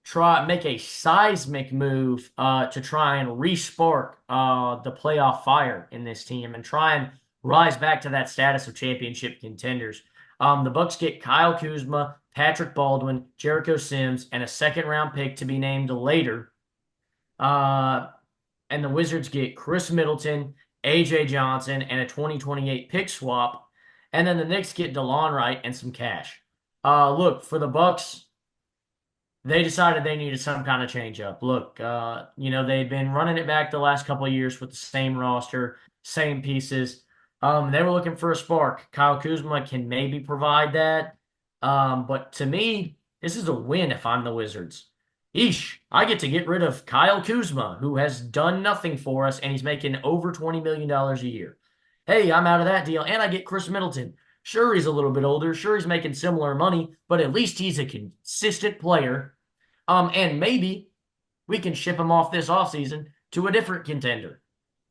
try make a seismic move to try and respark the playoff fire in this team and try and rise back to that status of championship contenders. The Bucks get Kyle Kuzma, Patrick Baldwin, Jericho Sims, and a second round pick to be named later. Uh, and the Wizards get Chris Middleton, AJ Johnson, and a 2028 pick swap. And then the Knicks get DeLon Wright and some cash. Look, for the Bucks, they decided they needed some kind of change up. Look, they'd been running it back the last couple of years with the same roster, same pieces. They were looking for a spark. Kyle Kuzma can maybe provide that. But to me, this is a win if I'm the Wizards. Eesh, I get to get rid of Kyle Kuzma, who has done nothing for us, and he's making over $20 million a year. Hey, I'm out of that deal, and I get Chris Middleton. Sure, he's a little bit older. Sure, he's making similar money, but at least he's a consistent player and maybe we can ship him off this offseason to a different contender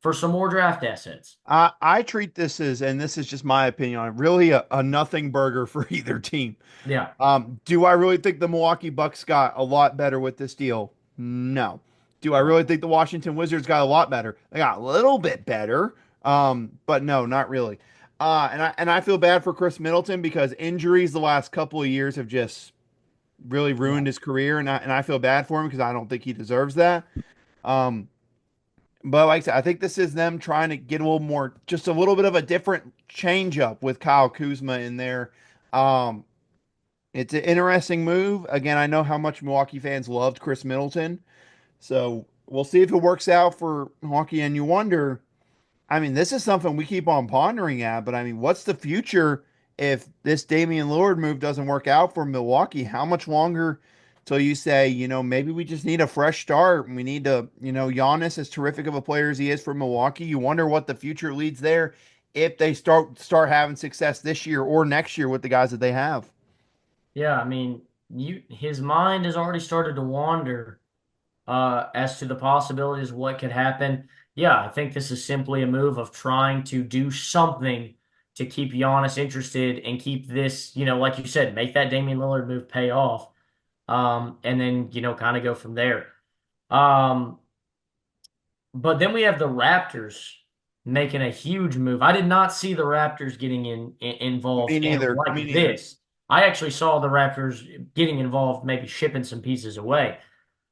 for some more draft assets. I treat this as, and this is just my opinion on it, really a nothing burger for either team. Yeah. Do I really think the Milwaukee Bucks got a lot better with this deal? No. Do I really think the Washington Wizards got a lot better? They got a little bit better, but no, not really. And I feel bad for Chris Middleton because injuries the last couple of years have just really Yeah. ruined his career, and I feel bad for him because I don't think he deserves that. Um, but like I said, I think this is them trying to get a little more, just a little bit of a different change up with Kyle Kuzma in there. Um, it's an interesting move. Again, I know how much Milwaukee fans loved Chris Middleton, so we'll see if it works out for Milwaukee. And you wonder, I mean, this is something we keep on pondering at, but I mean, what's the future if this Damian Lillard move doesn't work out for Milwaukee? How much longer till you say, maybe we just need a fresh start and we need to, Giannis, as terrific of a player as he is for Milwaukee, you wonder what the future leads there if they start having success this year or next year with the guys that they have. Yeah, I mean, his mind has already started to wander as to the possibilities of what could happen. Yeah, I think this is simply a move of trying to do something to keep Giannis interested and keep this, like you said, make that Damian Lillard move pay off. and then kind of go from there. Um, but then we have the Raptors making a huge move. I did not see the Raptors getting Me involved in neither. Me like neither. this. I actually saw the Raptors getting involved, maybe shipping some pieces away.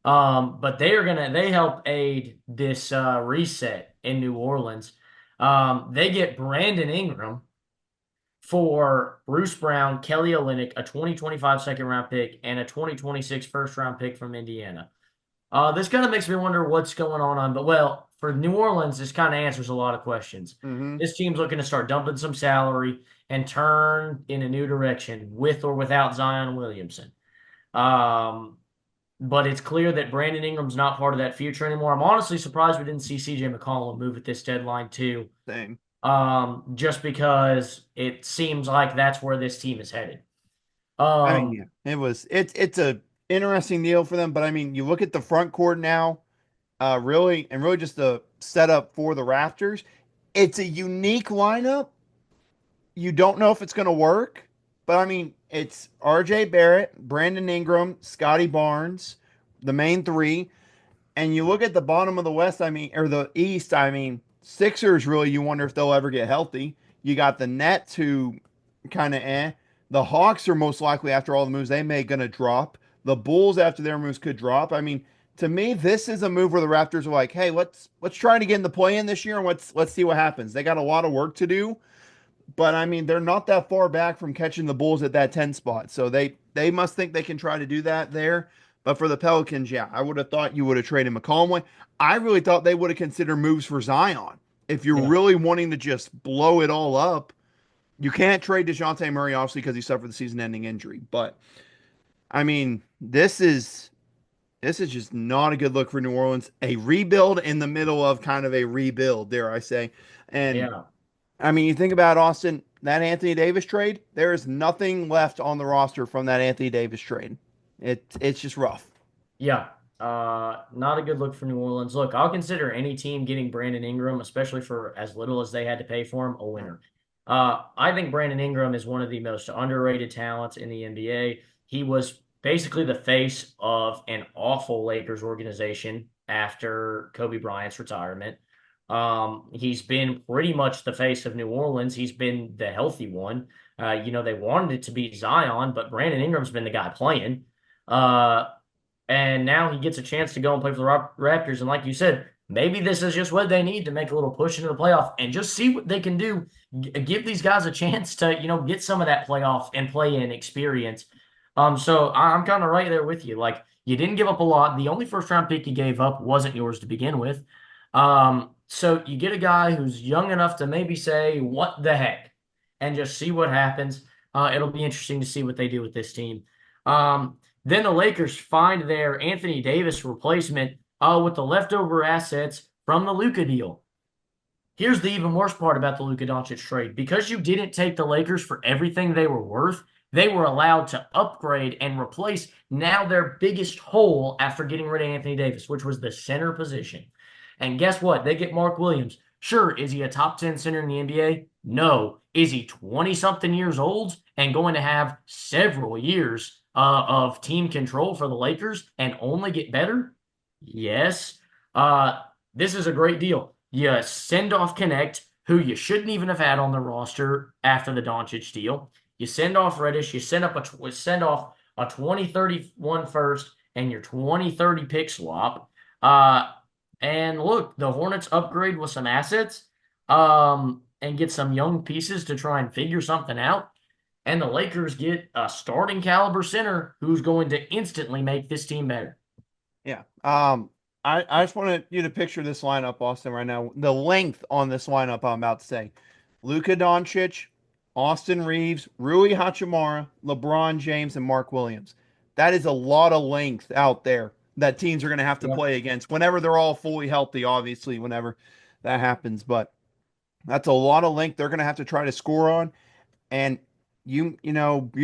But they help aid this reset in New Orleans. They get Brandon Ingram for Bruce Brown, Kelly Olynyk, a 2025 second round pick, and a 2026 first round pick from Indiana. This kind of makes me wonder what's going on, but well, for New Orleans, this kind of answers a lot of questions. Hmm. This team's looking to start dumping some salary and turn in a new direction with or without Zion Williamson. Um, but it's clear that Brandon Ingram's not part of that future anymore. I'm honestly surprised we didn't see CJ McCollum move at this deadline too, Same. just because it seems like that's where this team is headed. I mean, Um, yeah, it's a interesting deal for them, but I mean, you look at the front court now, really just the setup for the Raptors. It's a unique lineup. You don't know if it's going to work, but I mean, it's RJ Barrett, Brandon Ingram, Scotty Barnes, the main three. And you look at the bottom of the West, I mean, or the East, I mean, Sixers really, you wonder if they'll ever get healthy. You got the Nets who kind of eh. The Hawks are most likely, after all the moves they made, going to drop. The Bulls, after their moves, could drop. I mean, to me, this is a move where the Raptors are like, hey, let's try to get in the play in this year and let's see what happens. They got a lot of work to do, but I mean, they're not that far back from catching the Bulls at that 10 spot. So they must think they can try to do that there. But for the Pelicans, yeah, I would have thought you would have traded McCollum away. I really thought they would have considered moves for Zion. If you're yeah, really wanting to just blow it all up, you can't trade DeJounte Murray, obviously, because he suffered the season ending injury. But I mean, this is just not a good look for New Orleans. A rebuild in the middle of kind of a rebuild, dare I say. And yeah. I mean, you think about Austin, that Anthony Davis trade, there is nothing left on the roster from that Anthony Davis trade. It's just rough. Yeah, not a good look for New Orleans. Look, I'll consider any team getting Brandon Ingram, especially for as little as they had to pay for him, a winner. I think Brandon Ingram is one of the most underrated talents in the NBA. He was basically the face of an awful Lakers organization after Kobe Bryant's retirement. He's been pretty much the face of New Orleans. He's been the healthy one. They wanted it to be Zion, but Brandon Ingram's been the guy playing. Uh, and now he gets a chance to go and play for the Raptors. And like you said, maybe this is just what they need to make a little push into the playoff and just see what they can do. Give these guys a chance to, get some of that playoff and play in experience. So I'm kind of right there with you. Like you didn't give up a lot. The only first round pick you gave up wasn't yours to begin with. So you get a guy who's young enough to maybe say, what the heck? And just see what happens. It'll be interesting to see what they do with this team. Then the Lakers find their Anthony Davis replacement with the leftover assets from the Luka deal. Here's the even worse part about the Luka Doncic trade. Because you didn't take the Lakers for everything they were worth, they were allowed to upgrade and replace now their biggest hole after getting rid of Anthony Davis, which was the center position. And guess what? They get Mark Williams. Sure, is he a top 10 center in the NBA? No. Is he 20 something years old and going to have several years of team control for the Lakers and only get better? Yes. Uh, this is a great deal. You send off Connect, who you shouldn't even have had on the roster after the Doncic deal. You send off Reddish. You send off a 2031 first and your 2030 pick swap. And look, the Hornets upgrade with some assets, and get some young pieces to try and figure something out. And the Lakers get a starting caliber center who's going to instantly make this team better. Yeah. I just wanted you to picture this lineup, Austin, right now. The length on this lineup I'm about to say. Luka Doncic, Austin Reeves, Rui Hachimura, LeBron James, and Mark Williams. That is a lot of length out there that teams are going to have to Yeah. play against whenever they're all fully healthy, obviously, whenever that happens. But that's a lot of length they're going to have to try to score on. And you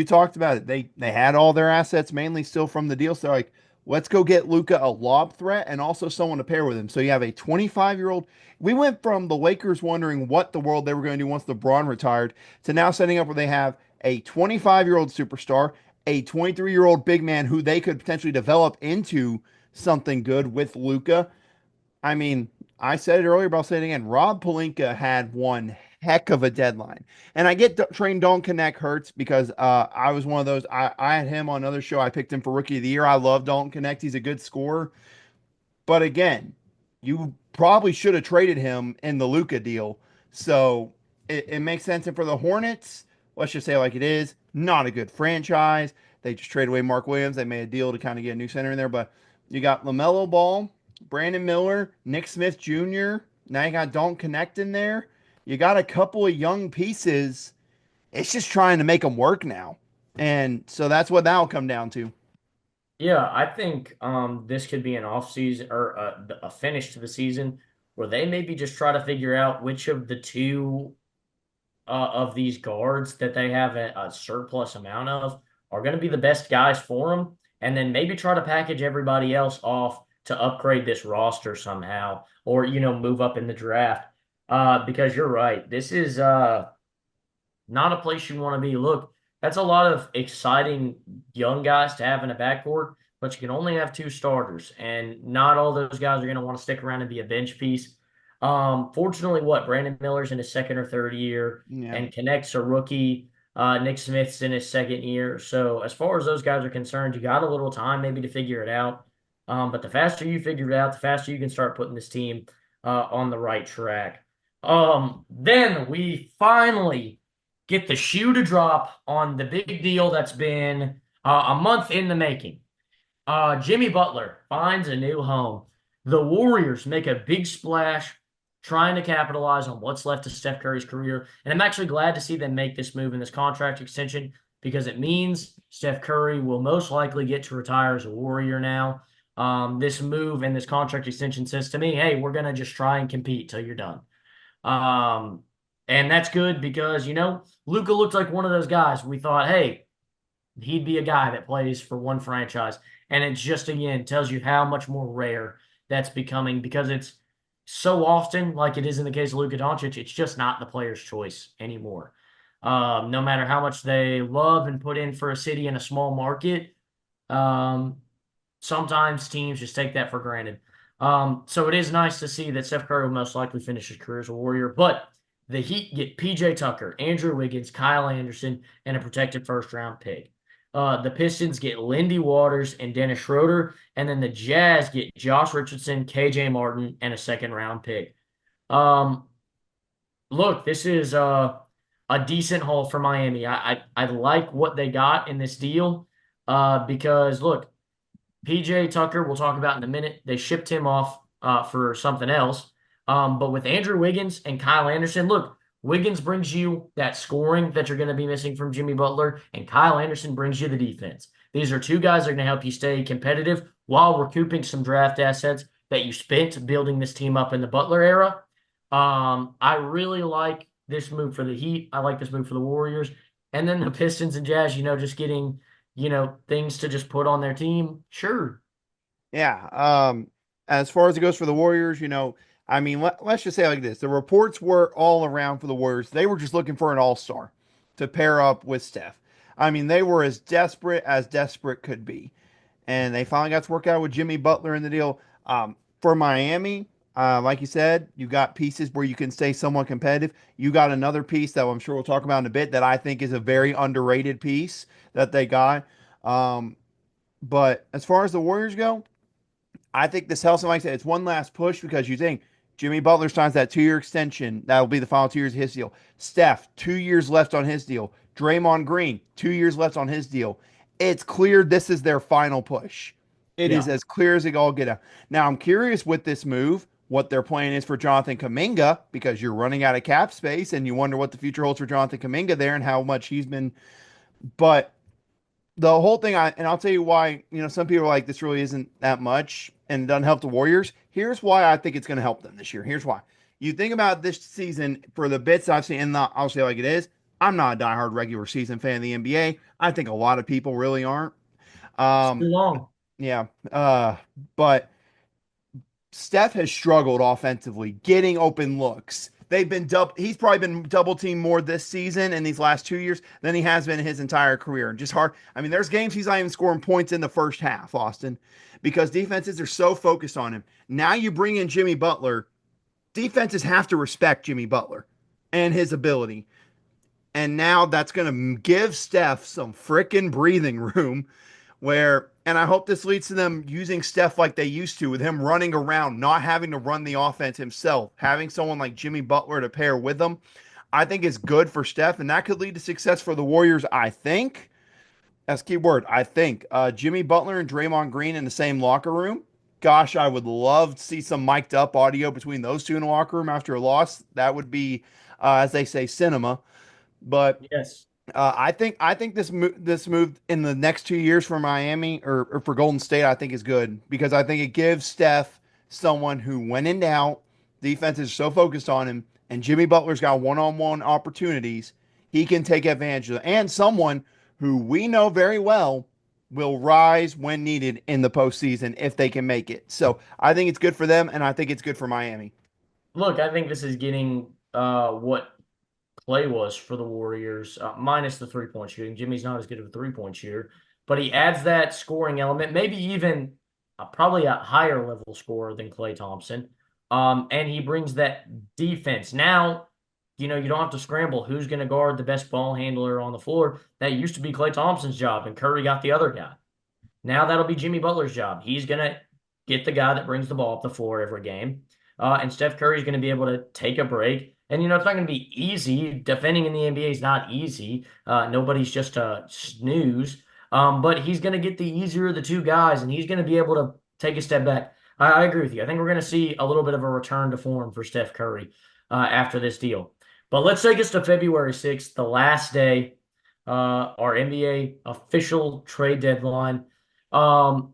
talked about it. They had all their assets mainly still from the deal. So like, let's go get Luka a lob threat and also someone to pair with him. So you have a 25-year-old. We went from the Lakers wondering what the world they were going to do once LeBron retired to now setting up where they have a 25-year-old superstar, a 23-year-old big man who they could potentially develop into something good with Luka. I mean, I said it earlier, but I'll say it again. Rob Pelinka had one heck of a deadline. And I get Train Don't Connect hurts because I was one of those. I had him on another show. I picked him for Rookie of the Year. I love Dalton Connect. He's a good scorer. But again, you probably should have traded him in the Luca deal. So it makes sense. And for the Hornets, let's just say it like it is, not a good franchise. They just traded away Mark Williams. They made a deal to kind of get a new center in there. But you got LaMelo Ball, Brandon Miller, Nick Smith Jr. Now you got Don't Connect in there. You got a couple of young pieces. It's just trying to make them work now. And so that's what that'll come down to. Yeah, I think this could be an off season or a finish to the season where they maybe just try to figure out which of the two of these guards that they have a surplus amount of are going to be the best guys for them, and then maybe try to package everybody else off to upgrade this roster somehow, or move up in the draft. Because you're right, this is not a place you want to be. Look, that's a lot of exciting young guys to have in a backcourt, but you can only have two starters, and not all those guys are going to want to stick around and be a bench piece. Fortunately, Brandon Miller's in his second or third year, Yeah. and Connect's a rookie. Nick Smith's in his second year. So as far as those guys are concerned, you got a little time maybe to figure it out. But the faster you figure it out, the faster you can start putting this team on the right track. Then we finally get the shoe to drop on the big deal that's been a month in the making. Jimmy Butler finds a new home. The Warriors make a big splash trying to capitalize on what's left of Steph Curry's career. And I'm actually glad to see them make this move in this contract extension because it means Steph Curry will most likely get to retire as a Warrior now. This move and this contract extension says to me, hey, we're going to just try and compete till you're done. Um, and that's good because, Luka looked like one of those guys we thought, hey, he'd be a guy that plays for one franchise. And it just, again, tells you how much more rare that's becoming because it's so often, like it is in the case of Luka Doncic, it's just not the player's choice anymore. No matter how much they love and put in for a city in a small market, um, sometimes teams just take that for granted. So it is nice to see that Steph Curry will most likely finish his career as a Warrior. But the Heat get PJ Tucker, Andrew Wiggins, Kyle Anderson, and a protected first round pick. The Pistons get Lindy Waters and Dennis Schroeder, and then the Jazz get Josh Richardson, KJ Martin, and a second round pick. Um, Look, this is a decent haul for Miami. I like what they got in this deal because look, PJ Tucker, we'll talk about in a minute. They shipped him off for something else. But with Andrew Wiggins and Kyle Anderson, look, Wiggins brings you that scoring that you're going to be missing from Jimmy Butler, and Kyle Anderson brings you the defense. These are two guys that are going to help you stay competitive while recouping some draft assets that you spent building this team up in the Butler era. I really like this move for the Heat. I like this move for the Warriors. And then the Pistons and Jazz, just getting things to just put on their team. Sure. Yeah. As far as it goes for the Warriors, I mean, let's just say it like this. The reports were all around for the Warriors. They were just looking for an all-star to pair up with Steph. I mean, they were as desperate could be. And they finally got to work out with Jimmy Butler in the deal. For Miami, like you said, you got pieces where you can stay somewhat competitive. You got another piece that I'm sure we'll talk about in a bit that I think is a very underrated piece that they got. But as far as the Warriors go, I think this helps. And like I said, it's one last push because you think Jimmy Butler signs that 2 year extension. That will be the final 2 years of his deal. Steph, 2 years left on his deal. Draymond Green, 2 years left on his deal. It's clear this is their final push. It is Yeah. as clear as it all get out. Now, I'm curious with this move, what their plan is for Jonathan Kuminga because you're running out of cap space and you wonder what the future holds for Jonathan Kuminga there and how much he's been. But the whole thing, and I'll tell you why. Some people are like this really isn't that much and it doesn't help the Warriors. Here's why I think it's going to help them this year. Here's why. You think about this season for the bits I've seen, and I'll say like it is. I'm not a diehard regular season fan of the NBA. I think a lot of people really aren't. It's too Um, long. yeah. But Steph has struggled offensively, getting open looks. they've been he's probably been double teamed more this season and these last 2 years than he has been his entire career. And just hard. I mean, there's games he's not even scoring points in the first half, Austin, because defenses are so focused on him. Now you bring in Jimmy Butler. Defenses have to respect Jimmy Butler and his ability. And now that's going to give Steph some freaking breathing room where, and I hope this leads to them using Steph like they used to, with him running around, not having to run the offense himself, having someone like Jimmy Butler to pair with them. I think is good for Steph, and that could lead to success for the Warriors. I think that's key word. I think Jimmy Butler and Draymond Green in the same locker room. Gosh, I would love to see some mic'd up audio between those two in the locker room after a loss. That would be, as they say, cinema. But Yes. I think this move in the next 2 years for Miami or for Golden State, I think is good because I think it gives Steph someone who, when in doubt, defense is so focused on him, and Jimmy Butler's got one-on-one opportunities, he can take advantage of it, and someone who we know very well will rise when needed in the postseason if they can make it. So I think it's good for them, and I think it's good for Miami. Look, I think this is getting what play was for the Warriors, minus the 3-point shooting. Jimmy's not as good of a 3-point shooter, but he adds that scoring element, maybe even probably a higher level scorer than Klay Thompson. And he brings that defense. Now, you don't have to scramble. Who's going to guard the best ball handler on the floor? That used to be Klay Thompson's job, and Curry got the other guy. Now that'll be Jimmy Butler's job. He's going to get the guy that brings the ball up the floor every game. And Steph Curry's going to be able to take a break. And, it's not going to be easy. Defending in the NBA is not easy. Nobody's just a snooze. But he's going to get the easier of the two guys, and he's going to be able to take a step back. I agree with you. I think we're going to see a little bit of a return to form for Steph Curry after this deal. But let's take us to February 6th, the last day, our NBA official trade deadline. Um,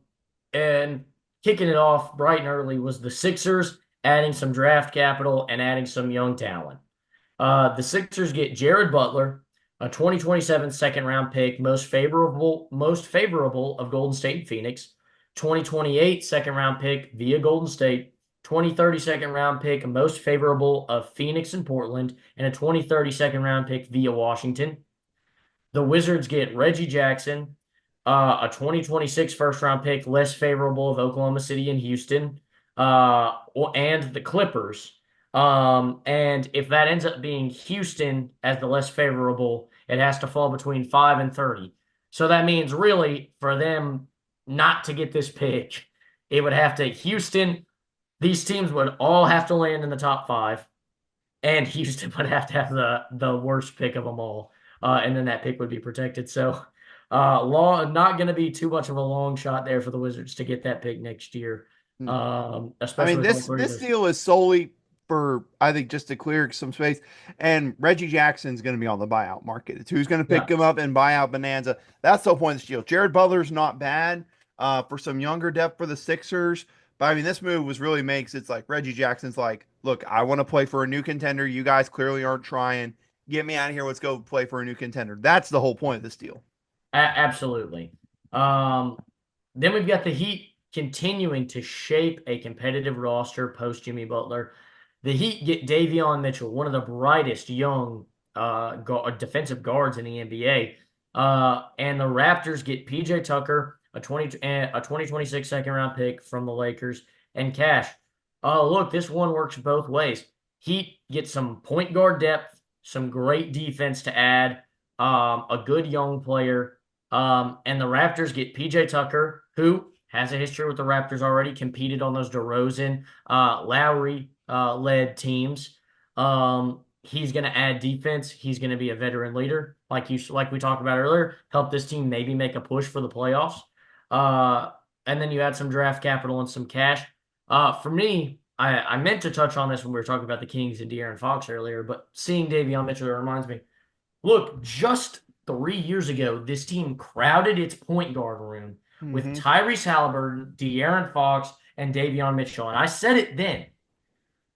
and kicking it off bright and early was the Sixers adding some draft capital and adding some young talent. The Sixers get Jared Butler, a 2027 second round pick, most favorable of Golden State and Phoenix, 2028 second round pick via Golden State, 2030 second round pick, most favorable of Phoenix and Portland, and a 2030 second round pick via Washington. The Wizards get Reggie Jackson, a 2026 first round pick, less favorable of Oklahoma City and Houston, and the Clippers. And if that ends up being Houston as the less favorable, it has to fall between 5 and 30. So that means really for them not to get this pick, it would have to Houston, these teams would all have to land in the top five, and Houston would have to have the worst pick of them all, and then that pick would be protected. So, not going to be too much of a long shot there for the Wizards to get that pick next year, I especially mean, with all this three of this those. deal is solely for, I think, just to clear some space. And Reggie Jackson's going to be on the buyout market. It's who's going to pick Yeah, him up and buy out Bonanza. That's the whole point of this deal. Jared Butler's not bad for some younger depth for the Sixers. But I mean, this move was really makes it's like Reggie Jackson's like, look, I want to play for a new contender. You guys clearly aren't trying. Get me out of here. Let's go play for a new contender. That's the whole point of this deal. absolutely. Um, then we've got the Heat continuing to shape a competitive roster post Jimmy Butler. The Heat get Davion Mitchell, one of the brightest young defensive guards in the NBA. And the Raptors get PJ Tucker, a 2026 second round pick from the Lakers, and cash. Look, this one works both ways. Heat get some point guard depth, some great defense to add, a good young player. And the Raptors get PJ Tucker, who has a history with the Raptors already, competed on those DeRozan, Lowry led teams. He's going to add defense. He's going to be a veteran leader, like we talked about earlier. Help this team maybe make a push for the playoffs. And then you add some draft capital and some cash. For me, I meant to touch on this when we were talking about the Kings and De'Aaron Fox earlier, but seeing Davion Mitchell reminds me. Look, just 3 years ago, this team crowded its point guard room with Mm-hmm. Tyrese Halliburton, De'Aaron Fox, and Davion Mitchell. And I said it then.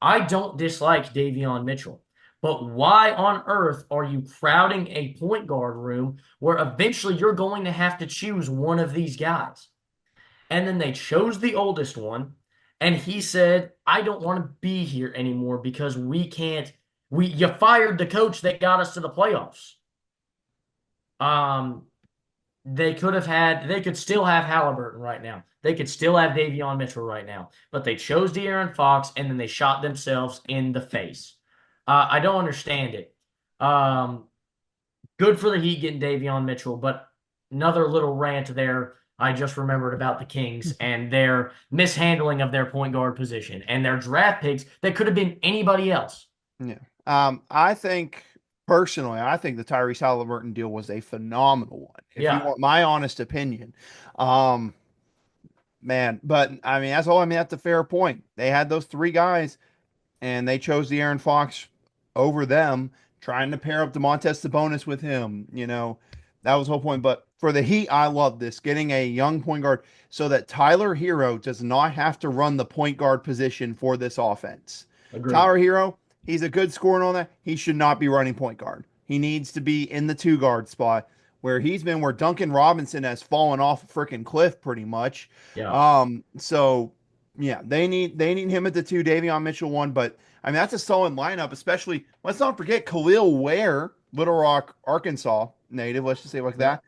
I don't dislike Davion Mitchell. But why on earth are you crowding a point guard room where eventually you're going to have to choose one of these guys? And then they chose the oldest one, and he said, I don't want to be here anymore because we can't You fired the coach that got us to the playoffs. Um, they could still have Halliburton right now. They could still have Davion Mitchell right now, but they chose De'Aaron Fox and then they shot themselves in the face. I don't understand it. Um, Good for the Heat getting Davion Mitchell, but another little rant there. I just remembered about the Kings and their mishandling of their point guard position and their draft picks that could have been anybody else. Yeah. I think personally, I think the Tyrese Halliburton deal was a phenomenal one. If you Yeah, want my honest opinion, um, man, but I mean, that's all. I mean, that's a fair point. They had those three guys and they chose the Aaron Fox over them, trying to pair up Demontes Sabonis with him. That was the whole point. But for the Heat, I love this getting a young point guard so that Tyler Hero does not have to run the point guard position for this offense. agreed. Tyler Hero, he's a good scorer and all that. He should not be running point guard. He needs to be in the two guard spot where he's been, where Duncan Robinson has fallen off a freaking cliff pretty much. Yeah, So yeah, they need him at the two, Davion Mitchell one, but I mean that's a solid lineup, especially let's not forget Khalil Ware, Little Rock, Arkansas native, let's just say like yeah, that.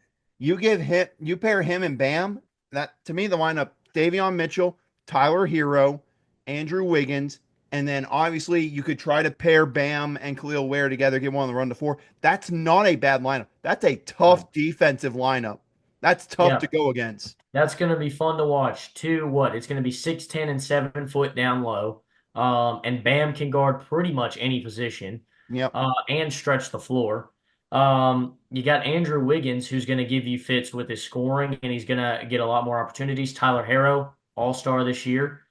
You pair him and Bam, that to me the lineup, Davion Mitchell, Tyler Hero, Andrew Wiggins, and then obviously you could try to pair Bam and Khalil Ware together, get one on the run to four. That's not a bad lineup. That's a no, tough defensive lineup. That's tough to yeah. go against. That's going to be fun to watch. Two, what? It's going to be 6'10" and 7 foot down low. And Bam can guard pretty much any position, Yep. and stretch the floor. You got Andrew Wiggins, who's going to give you fits with his scoring, and he's going to get a lot more opportunities. Tyler Harrow, all-star this year.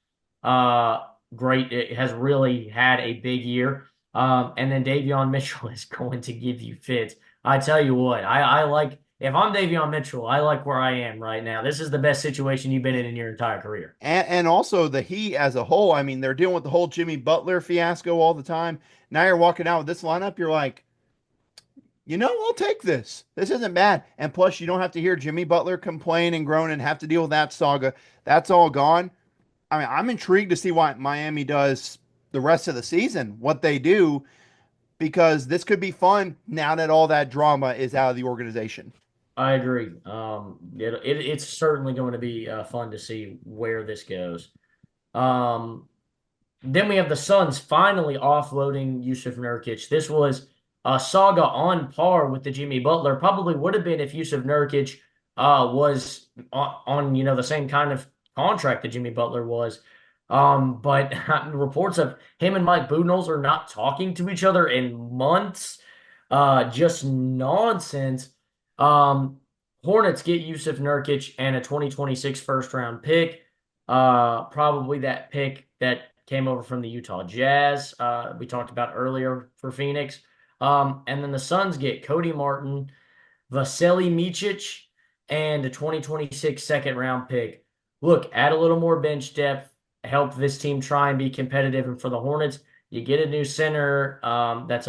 Uh, Great. It has really had a big year. And then Davion Mitchell is going to give you fits. I tell you what, I like if I'm Davion Mitchell, I like where I am right now. This is the best situation you've been in your entire career. And also the Heat as a whole. I mean, they're dealing with the whole Jimmy Butler fiasco all the time. Now you're walking out with this lineup. You're like, I'll take this. This isn't bad. And plus, you don't have to hear Jimmy Butler complain and groan and have to deal with that saga. That's all gone. I mean, I'm intrigued to see what Miami does the rest of the season, what they do, because this could be fun now that all that drama is out of the organization. I agree. It's certainly going to be fun to see where this goes. Um, Then we have the Suns finally offloading Yusuf Nurkic. This was a saga on par with the Jimmy Butler. Probably would have been if Yusuf Nurkic was on the same kind of contract that Jimmy Butler was. But reports of him and Mike Budenholzer not talking to each other in months, just nonsense. Um, Hornets get Yusuf Nurkic and a 2026 first round pick. Probably that pick that came over from the Utah Jazz. We talked about earlier for Phoenix. And then the Suns get Cody Martin, Vasily Micic, and a 2026 second round pick. Look, add a little more bench depth, help this team try and be competitive. And for the Hornets, you get a new center that's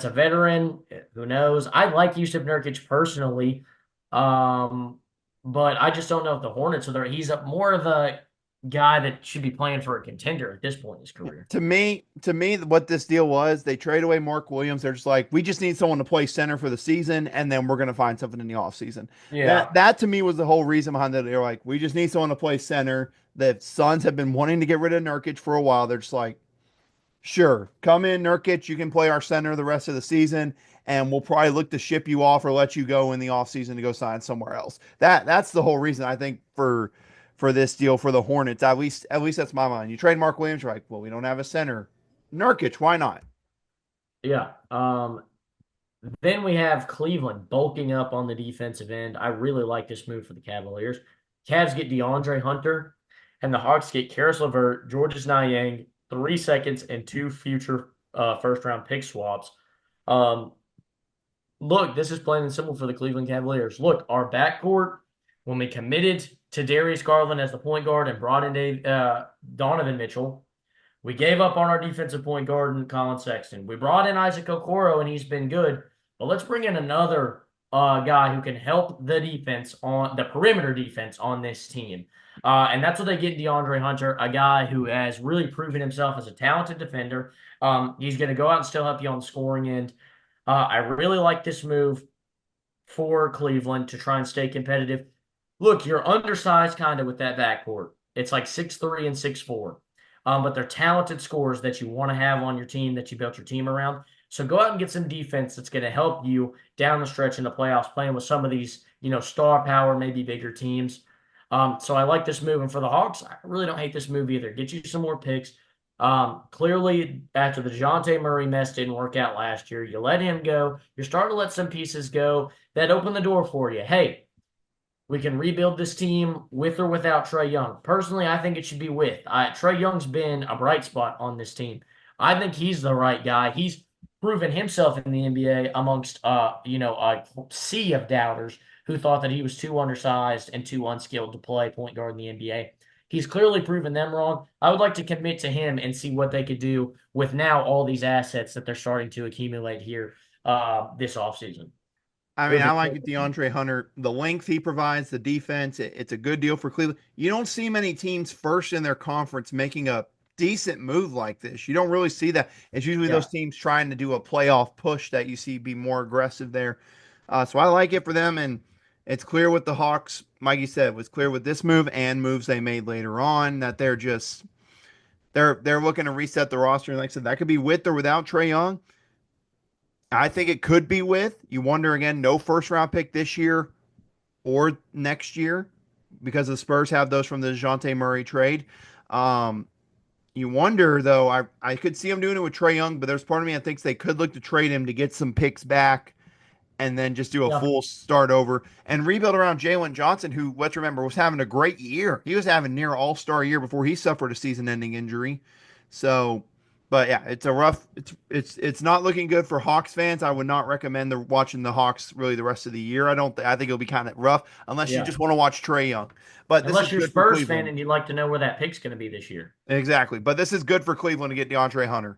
a veteran. Who knows? I like Yusuf Nurkic personally. Um, but I just don't know if the Hornets are there. He's more of a guy that should be playing for a contender at this point in his career. To me, what this deal was, they trade away Mark Williams. They're just like, we just need someone to play center for the season, and then we're gonna find something in the offseason. That Yeah. that to me was the whole reason behind it. They're like, we just need someone to play center. The Suns have been wanting to get rid of Nurkic for a while. They're just like, sure, come in, Nurkic. You can play our center the rest of the season, and we'll probably look to ship you off or let you go in the offseason to go sign somewhere else. That's the whole reason I think for this deal for the Hornets. At least that's my mind. You trade Mark Williams, you're like, well, we don't have a center. Nurkic, why not? Yeah. Then we have Cleveland bulking up on the defensive end. I really like this move for the Cavaliers. Cavs get DeAndre Hunter, and the Hawks get Karis LeVert, Georges Niang, 3 seconds, and two future first round pick swaps. Um, Look, this is plain and simple for the Cleveland Cavaliers. Look, our backcourt, when we committed to Darius Garland as the point guard and brought in Donovan Mitchell, we gave up on our defensive point guard and Colin Sexton. We brought in Isaac Okoro, and he's been good. But let's bring in another guy who can help the defense on the perimeter defense on this team. And that's what they get in DeAndre Hunter, a guy who has really proven himself as a talented defender. He's going to go out and still help you on the scoring end. I really like this move for Cleveland to try and stay competitive. Look, you're undersized kind of with that backcourt. It's like 6'3" and 6'4". But they're talented scorers that you want to have on your team, that you built your team around. So go out and get some defense that's going to help you down the stretch in the playoffs, playing with some of these, star power, maybe bigger teams. So I like this move. And for the Hawks, I really don't hate this move either. Get you some more picks. Clearly, after the DeJounte Murray mess didn't work out last year, you let him go. You're starting to let some pieces go that open the door for you. Hey, we can rebuild this team with or without Trae Young. Personally, I think it should be with. Trae Young's been a bright spot on this team. I think he's the right guy. He's proven himself in the NBA amongst a sea of doubters who thought that he was too undersized and too unskilled to play point guard in the NBA. He's clearly proven them wrong. I would like to commit to him and see what they could do with now all these assets that they're starting to accumulate here this offseason. I It mean, would I be like cool. it, DeAndre Hunter. The length he provides, the defense, it's a good deal for Cleveland. You don't see many teams first in their conference making a decent move like this. You don't really see that. It's usually those Yeah. teams trying to do a playoff push that you see be more aggressive there. So I like it for them, and it's clear with the Hawks. Mikey said it was clear with this move and moves they made later on that they're looking to reset the roster. And like I said, that could be with or without Trae Young. I think it could be with. You wonder again, no first round pick this year or next year because the Spurs have those from the DeJounte Murray trade. Um, you wonder though, I could see them doing it with Trae Young, but there's part of me that thinks they could look to trade him to get some picks back and then just do a Yeah. full start over and rebuild around Jalen Johnson, who, let's remember, was having a great year. He was having near all star year before he suffered a season ending injury. So, but yeah, it's a rough. It's not looking good for Hawks fans. I would not recommend watching the Hawks really the rest of the year. I think it'll be kind of rough unless you Yeah. just want to watch Trae Young. But this is Unless you're a good for Spurs fan Cleveland. and you'd like to know where that pick's going to be this year. Exactly. But this is good for Cleveland to get DeAndre Hunter.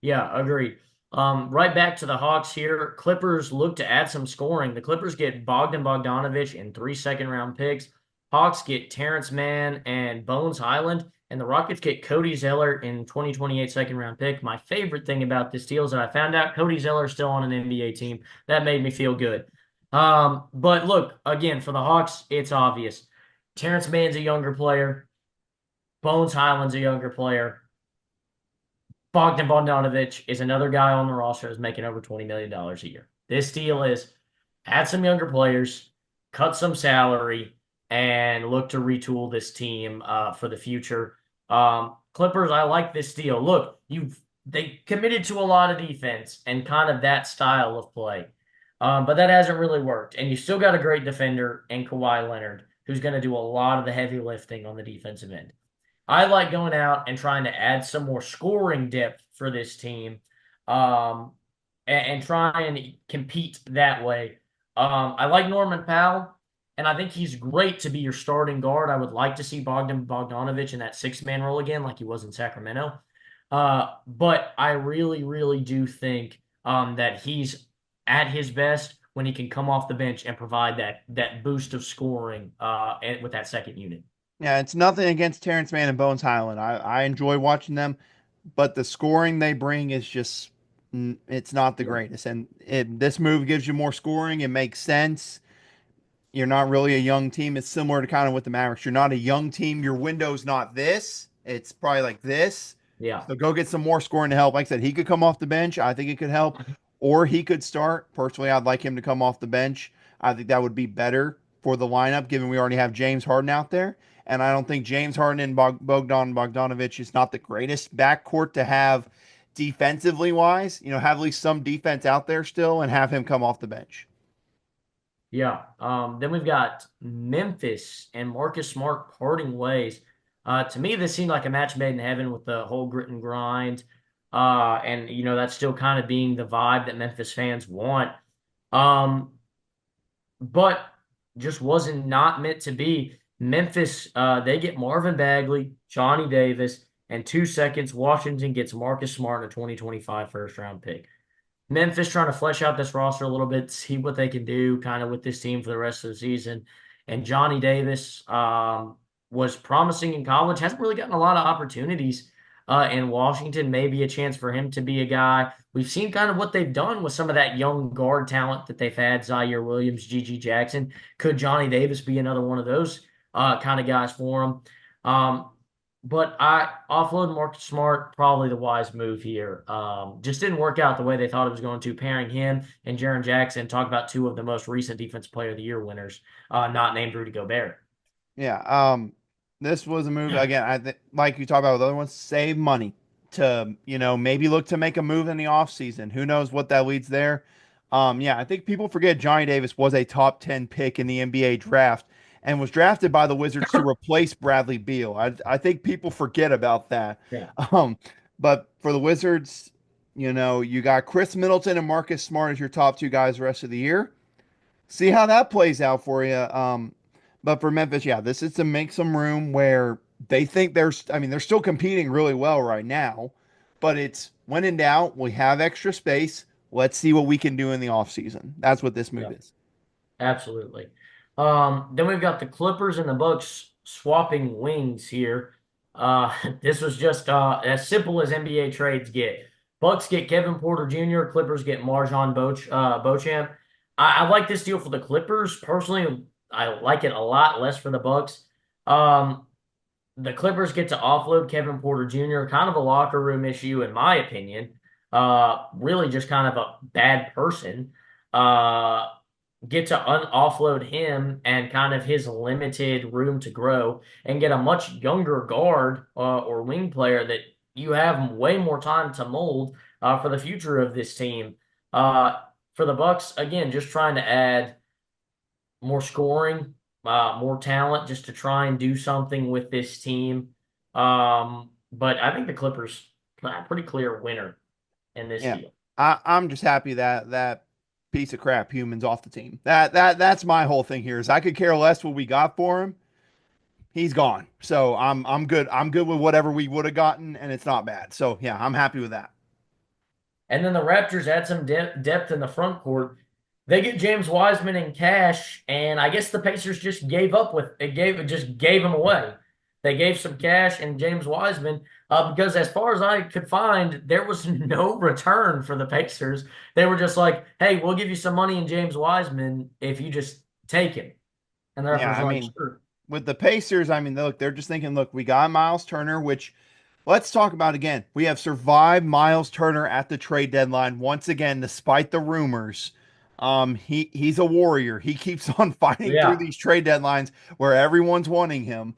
Yeah, agreed. Right back to the Hawks here. Clippers look to add some scoring. The Clippers get Bogdan Bogdanovic and 3 second-round picks. Hawks get Terrence Mann and Bones Highland. And the Rockets get Cody Zeller in 2028 second-round pick. My favorite thing about this deal is that I found out Cody Zeller is still on an NBA team. That made me feel good. But look, again, for the Hawks, it's obvious. Terrence Mann's a younger player. Bones Highland's a younger player. Bogdan Bogdanovic is another guy on the roster that's making over $20 million a year. This deal is add some younger players, cut some salary, and look to retool this team for the future. Clippers, I like this deal. Look, they committed to a lot of defense and kind of that style of play. But that hasn't really worked. And you still got a great defender in Kawhi Leonard, who's going to do a lot of the heavy lifting on the defensive end. I like going out and trying to add some more scoring depth for this team, um, and try and compete that way. I like Norman Powell, and I think he's great to be your starting guard. I would like to see Bogdan Bogdanovic in that six-man role again, like he was in Sacramento. But I really, really do think that he's at his best when he can come off the bench and provide that boost of scoring with that second unit. Yeah, it's nothing against Terrence Mann and Bones Highland. I enjoy watching them, but the scoring they bring is just it's not the Yeah. greatest. And this move gives you more scoring. It makes sense. You're not really a young team. It's similar to kind of with the Mavericks. You're not a young team. Your window's not this. It's probably like this. Yeah. So go get some more scoring to help. Like I said, he could come off the bench. I think it could help. Or he could start. Personally, I'd like him to come off the bench. I think that would be better for the lineup, given we already have James Harden out there. And I don't think James Harden and Bogdan Bogdanovic is not the greatest backcourt to have defensively wise. Have at least some defense out there still and have him come off the bench. Yeah. Then we've got Memphis and Marcus Smart parting ways. To me, this seemed like a match made in heaven with the whole grit and grind. And that's still kind of being the vibe that Memphis fans want. Um, but just wasn't not meant to be. Memphis, they get Marvin Bagley, Johnny Davis, and 2 seconds. Washington gets Marcus Smart in a 2025 first round pick. Memphis trying to flesh out this roster a little bit, see what they can do kind of with this team for the rest of the season. And Johnny Davis was promising in college, hasn't really gotten a lot of opportunities in Washington. Maybe a chance for him to be a guy. We've seen kind of what they've done with some of that young guard talent that they've had, Zaire Williams, Gigi Jackson. Could Johnny Davis be another one of those kind of guys for him? But I offload Marcus Smart, probably the wise move here. Just didn't work out the way they thought it was going to. Pairing him and Jaren Jackson, talk about two of the most recent Defensive Player of the Year winners, not named Rudy Gobert. Yeah. This was a move again. I think, like you talked about with other ones, save money to maybe look to make a move in the offseason. Who knows what that leads there? Yeah, I think people forget Johnny Davis was a top 10 pick in the NBA draft and was drafted by the Wizards to replace Bradley Beal. I think people forget about that. Yeah. Um, but for the Wizards, you got Chris Middleton and Marcus Smart as your top two guys the rest of the year. See how that plays out for you. But for Memphis, yeah, this is to make some room where they think they're still competing really well right now, but it's when in doubt, we have extra space. Let's see what we can do in the offseason. That's what this move Yeah. is. Absolutely. Then we've got the Clippers and the Bucks swapping wings here. This was just as simple as NBA trades get. Bucks get Kevin Porter Jr., Clippers get Beauchamp. I like this deal for the Clippers. Personally, I like it a lot less for the Bucks. Um, the Clippers get to offload Kevin Porter Jr., kind of a locker room issue, in my opinion. Really just kind of a bad person. Uh, get to offload him and kind of his limited room to grow and get a much younger guard or wing player that you have way more time to mold for the future of this team. Uh, for the Bucks, again, just trying to add more scoring, more talent, just to try and do something with this team. But I think the Clippers pretty clear winner in this Yeah. deal. I'm just happy that that piece of crap human's off the team. That's my whole thing here is I could care less what we got for him. He's gone. So I'm good. I'm good with whatever we would have gotten, and it's not bad. So yeah, I'm happy with that. And then the Raptors add some depth in the front court. They get James Wiseman in cash, and I guess the Pacers just gave up with it. Just gave him away. They gave some cash and James Wiseman because, as far as I could find, there was no return for the Pacers. They were just like, "Hey, we'll give you some money in James Wiseman if you just take him." And the Yeah, Raptors I were like, mean, "Sure." with the Pacers, I mean, look, they're just thinking, look, we got Miles Turner, which let's talk about again. We have survived Miles Turner at the trade deadline once again, despite the rumors. He's a warrior. He keeps on fighting through Yeah, these trade deadlines where everyone's wanting him.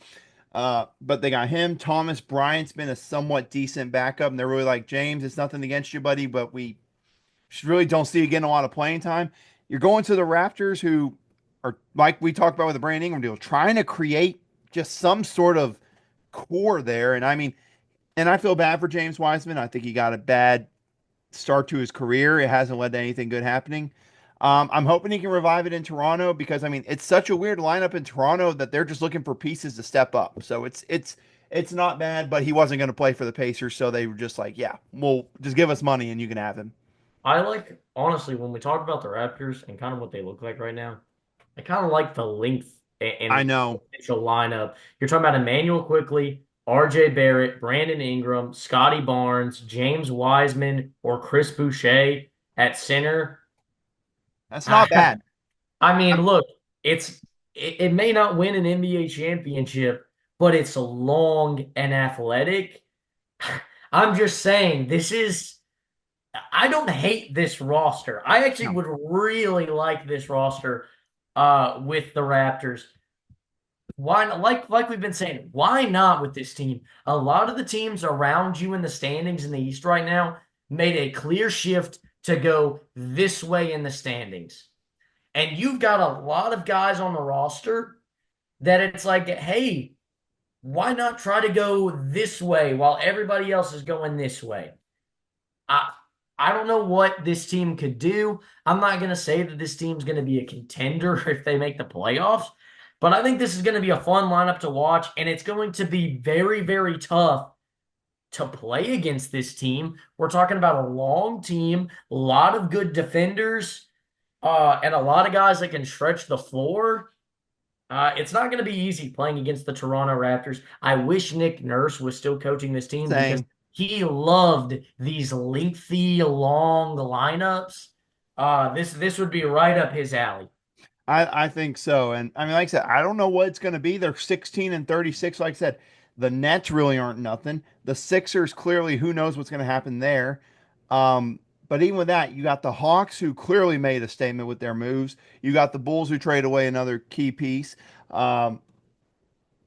But they got him. Thomas Bryant's been a somewhat decent backup, and they're really like, James, it's nothing against you, buddy, but we really don't see you getting a lot of playing time. You're going to the Raptors, who are, like we talked about with the Brandon Ingram deal, trying to create just some sort of core there. And I mean, and I feel bad for James Wiseman. I think he got a bad start to his career. It hasn't led to anything good happening. I'm hoping he can revive it in Toronto because I mean it's such a weird lineup in Toronto that they're just looking for pieces to step up. So it's not bad, but he wasn't going to play for the Pacers, so they were just like, yeah, well, just give us money and you can have him. I like honestly when we talk about the Raptors and kind of what they look like right now. I kind of like the length I and know. potential lineup. You're talking about Emmanuel Quickly, R.J. Barrett, Brandon Ingram, Scotty Barnes, James Wiseman, or Chris Boucher at center. That's not I bad. mean, look, it may not win an NBA championship, but it's long and athletic. I'm just saying, this is. I don't hate this roster. I actually No, would really like this roster with the Raptors. Why not? Like we've been saying, why not with this team? A lot of the teams around you in the standings in the East right now made a clear shift to go this way in the standings. And you've got a lot of guys on the roster that it's like, hey, why not try to go this way while everybody else is going this way? I I don't know what this team could do. I'm not going to say that this team's going to be a contender if they make the playoffs, but I think this is going to be a fun lineup to watch, and it's going to be very, very tough to play against this team. We're talking about a long team, a lot of good defenders, and a lot of guys that can stretch the floor. It's not going to be easy playing against the Toronto Raptors. I wish Nick Nurse was still coaching this team because Same. he loved these lengthy, long lineups. This would be right up his alley. I think so. And I mean, like I said, I don't know what it's going to be. They're 16 and 36. Like I said, the Nets really aren't nothing. The Sixers, clearly, who knows what's going to happen there. But even with that, you got the Hawks, who clearly made a statement with their moves. You got the Bulls, who trade away another key piece. Um,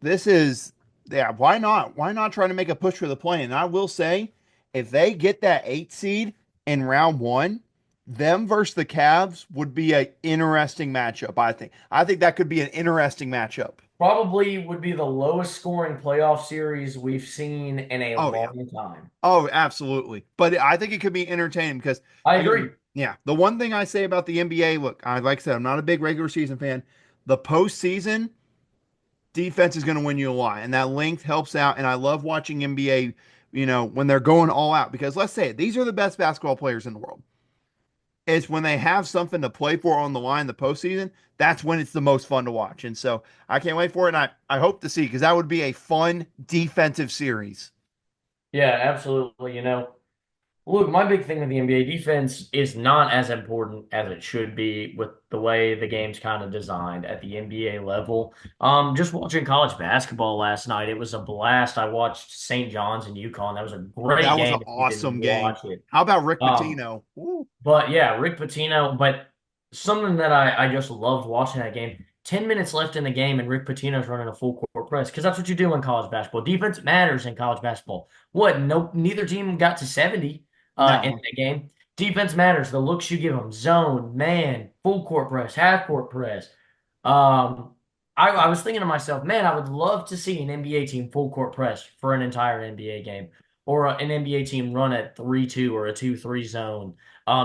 this is, yeah, why not? Why not try to make a push for the play? And I will say, if they get that 8 seed in round one, them versus the Cavs would be an interesting matchup, I think. I think that could be an interesting matchup. Probably would be the lowest scoring playoff series we've seen in a Oh, yeah. long time. Oh, absolutely. But I think it could be entertaining because, I agree. again, yeah, the one thing I say about the NBA, look, like I said, I'm not a big regular season fan. The postseason, defense is going to win you a lot, and that length helps out. And I love watching NBA, when they're going all out because let's say it, these are the best basketball players in the world. It's when they have something to play for on the line in the postseason. That's when it's the most fun to watch. And so I can't wait for it. And I hope to see because that would be a fun defensive series. Yeah, absolutely. Look, my big thing with the NBA defense is not as important as it should be with the way the game's kind of designed at the NBA level. Just watching college basketball last night, it was a blast. I watched St. John's and UConn. That was a great That was an game if you didn't awesome game. watch it. How about Rick Um, Pitino? Woo. but yeah, Rick Pitino. But something that I just loved watching that game. 10 minutes left in the game, and Rick Pitino's running a full court press because that's what you do in college basketball. Defense matters in college basketball. What? No, neither team got to 70 in No, the game. Defense matters. The looks you give them, zone, man, full court press, half court press. Um, I was thinking to myself, man, I would love to see an NBA team full court press for an entire NBA game, or an NBA team run at 3-2 or a 2-3 zone,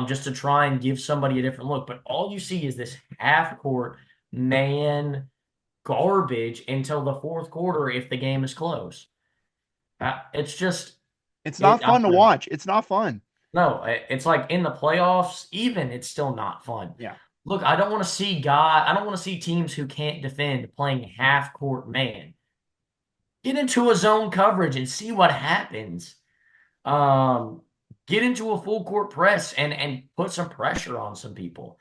just to try and give somebody a different look. But all you see is this half court man garbage until the fourth quarter if the game is close. It's just it's it. not fun to watch. It's not fun. No, it's like in the playoffs, even it's still not fun. Yeah. Look, I don't want to see teams who can't defend playing half court man. Get into a zone coverage and see what happens. Um, get into a full court press and put some pressure on some people.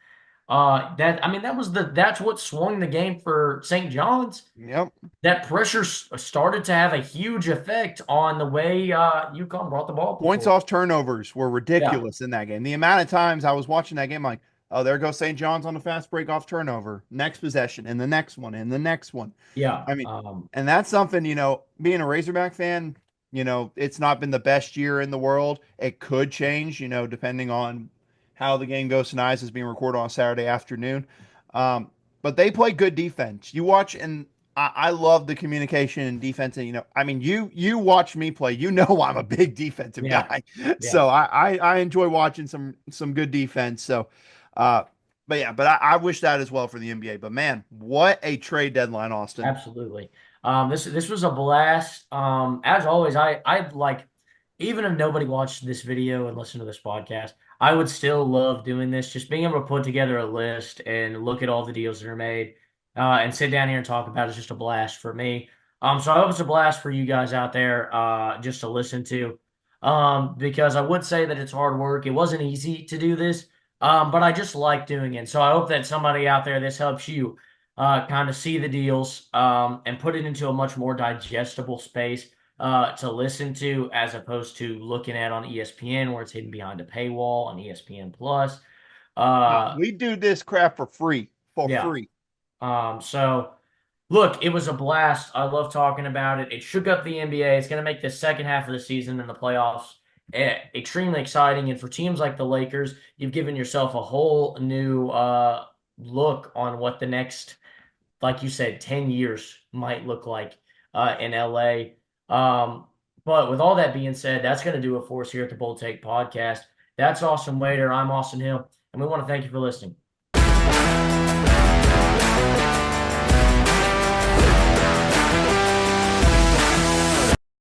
That's what swung the game for St. John's. Yep. That pressure started to have a huge effect on the way UConn brought the ball up the Points floor. off turnovers were Yeah, ridiculous in that game. The amount of times I was watching that game, like, oh, there goes St. John's on the fast break off turnover. Next possession, and the next one, and the next one. yeah. I mean, and that's something, being a Razorback fan, it's not been the best year in the world. It could change, depending on how the game goes tonight. Is being recorded on Saturday afternoon. But they play good defense. You watch, and I love the communication and defense. And, I mean, you watch me play. You know I'm a big defensive Yeah, guy. yeah, So I enjoy watching some good defense. So, but yeah, but I wish that as well for the NBA. But man, what a trade deadline, Austin. absolutely. This was a blast. As always, I like, even if nobody watched this video and listened to this podcast, I would still love doing this. Just being able to put together a list and look at all the deals that are made, and sit down here and talk about it is just a blast for me. So I hope it's a blast for you guys out there, just to listen to. Because I would say that it's hard work. It wasn't easy to do this. But I just like doing it. So I hope that somebody out there, this helps you kind of see the deals, and put it into a much more digestible space to listen to, as opposed to looking at on ESPN where it's hidden behind a paywall on ESPN Plus. Uh, We do this crap for free, for yeah. free. So look, it was a blast. I love talking about it. It shook up the NBA. It's going to make the second half of the season and the playoffs extremely exciting. And for teams like the Lakers, you've given yourself a whole new look on what the next, like you said, 10 years might look like in LA. But with all that being said, that's going to do it for us here at the Bold Take Podcast. That's Austin Wader. I'm Austin Hill, and we want to thank you for listening.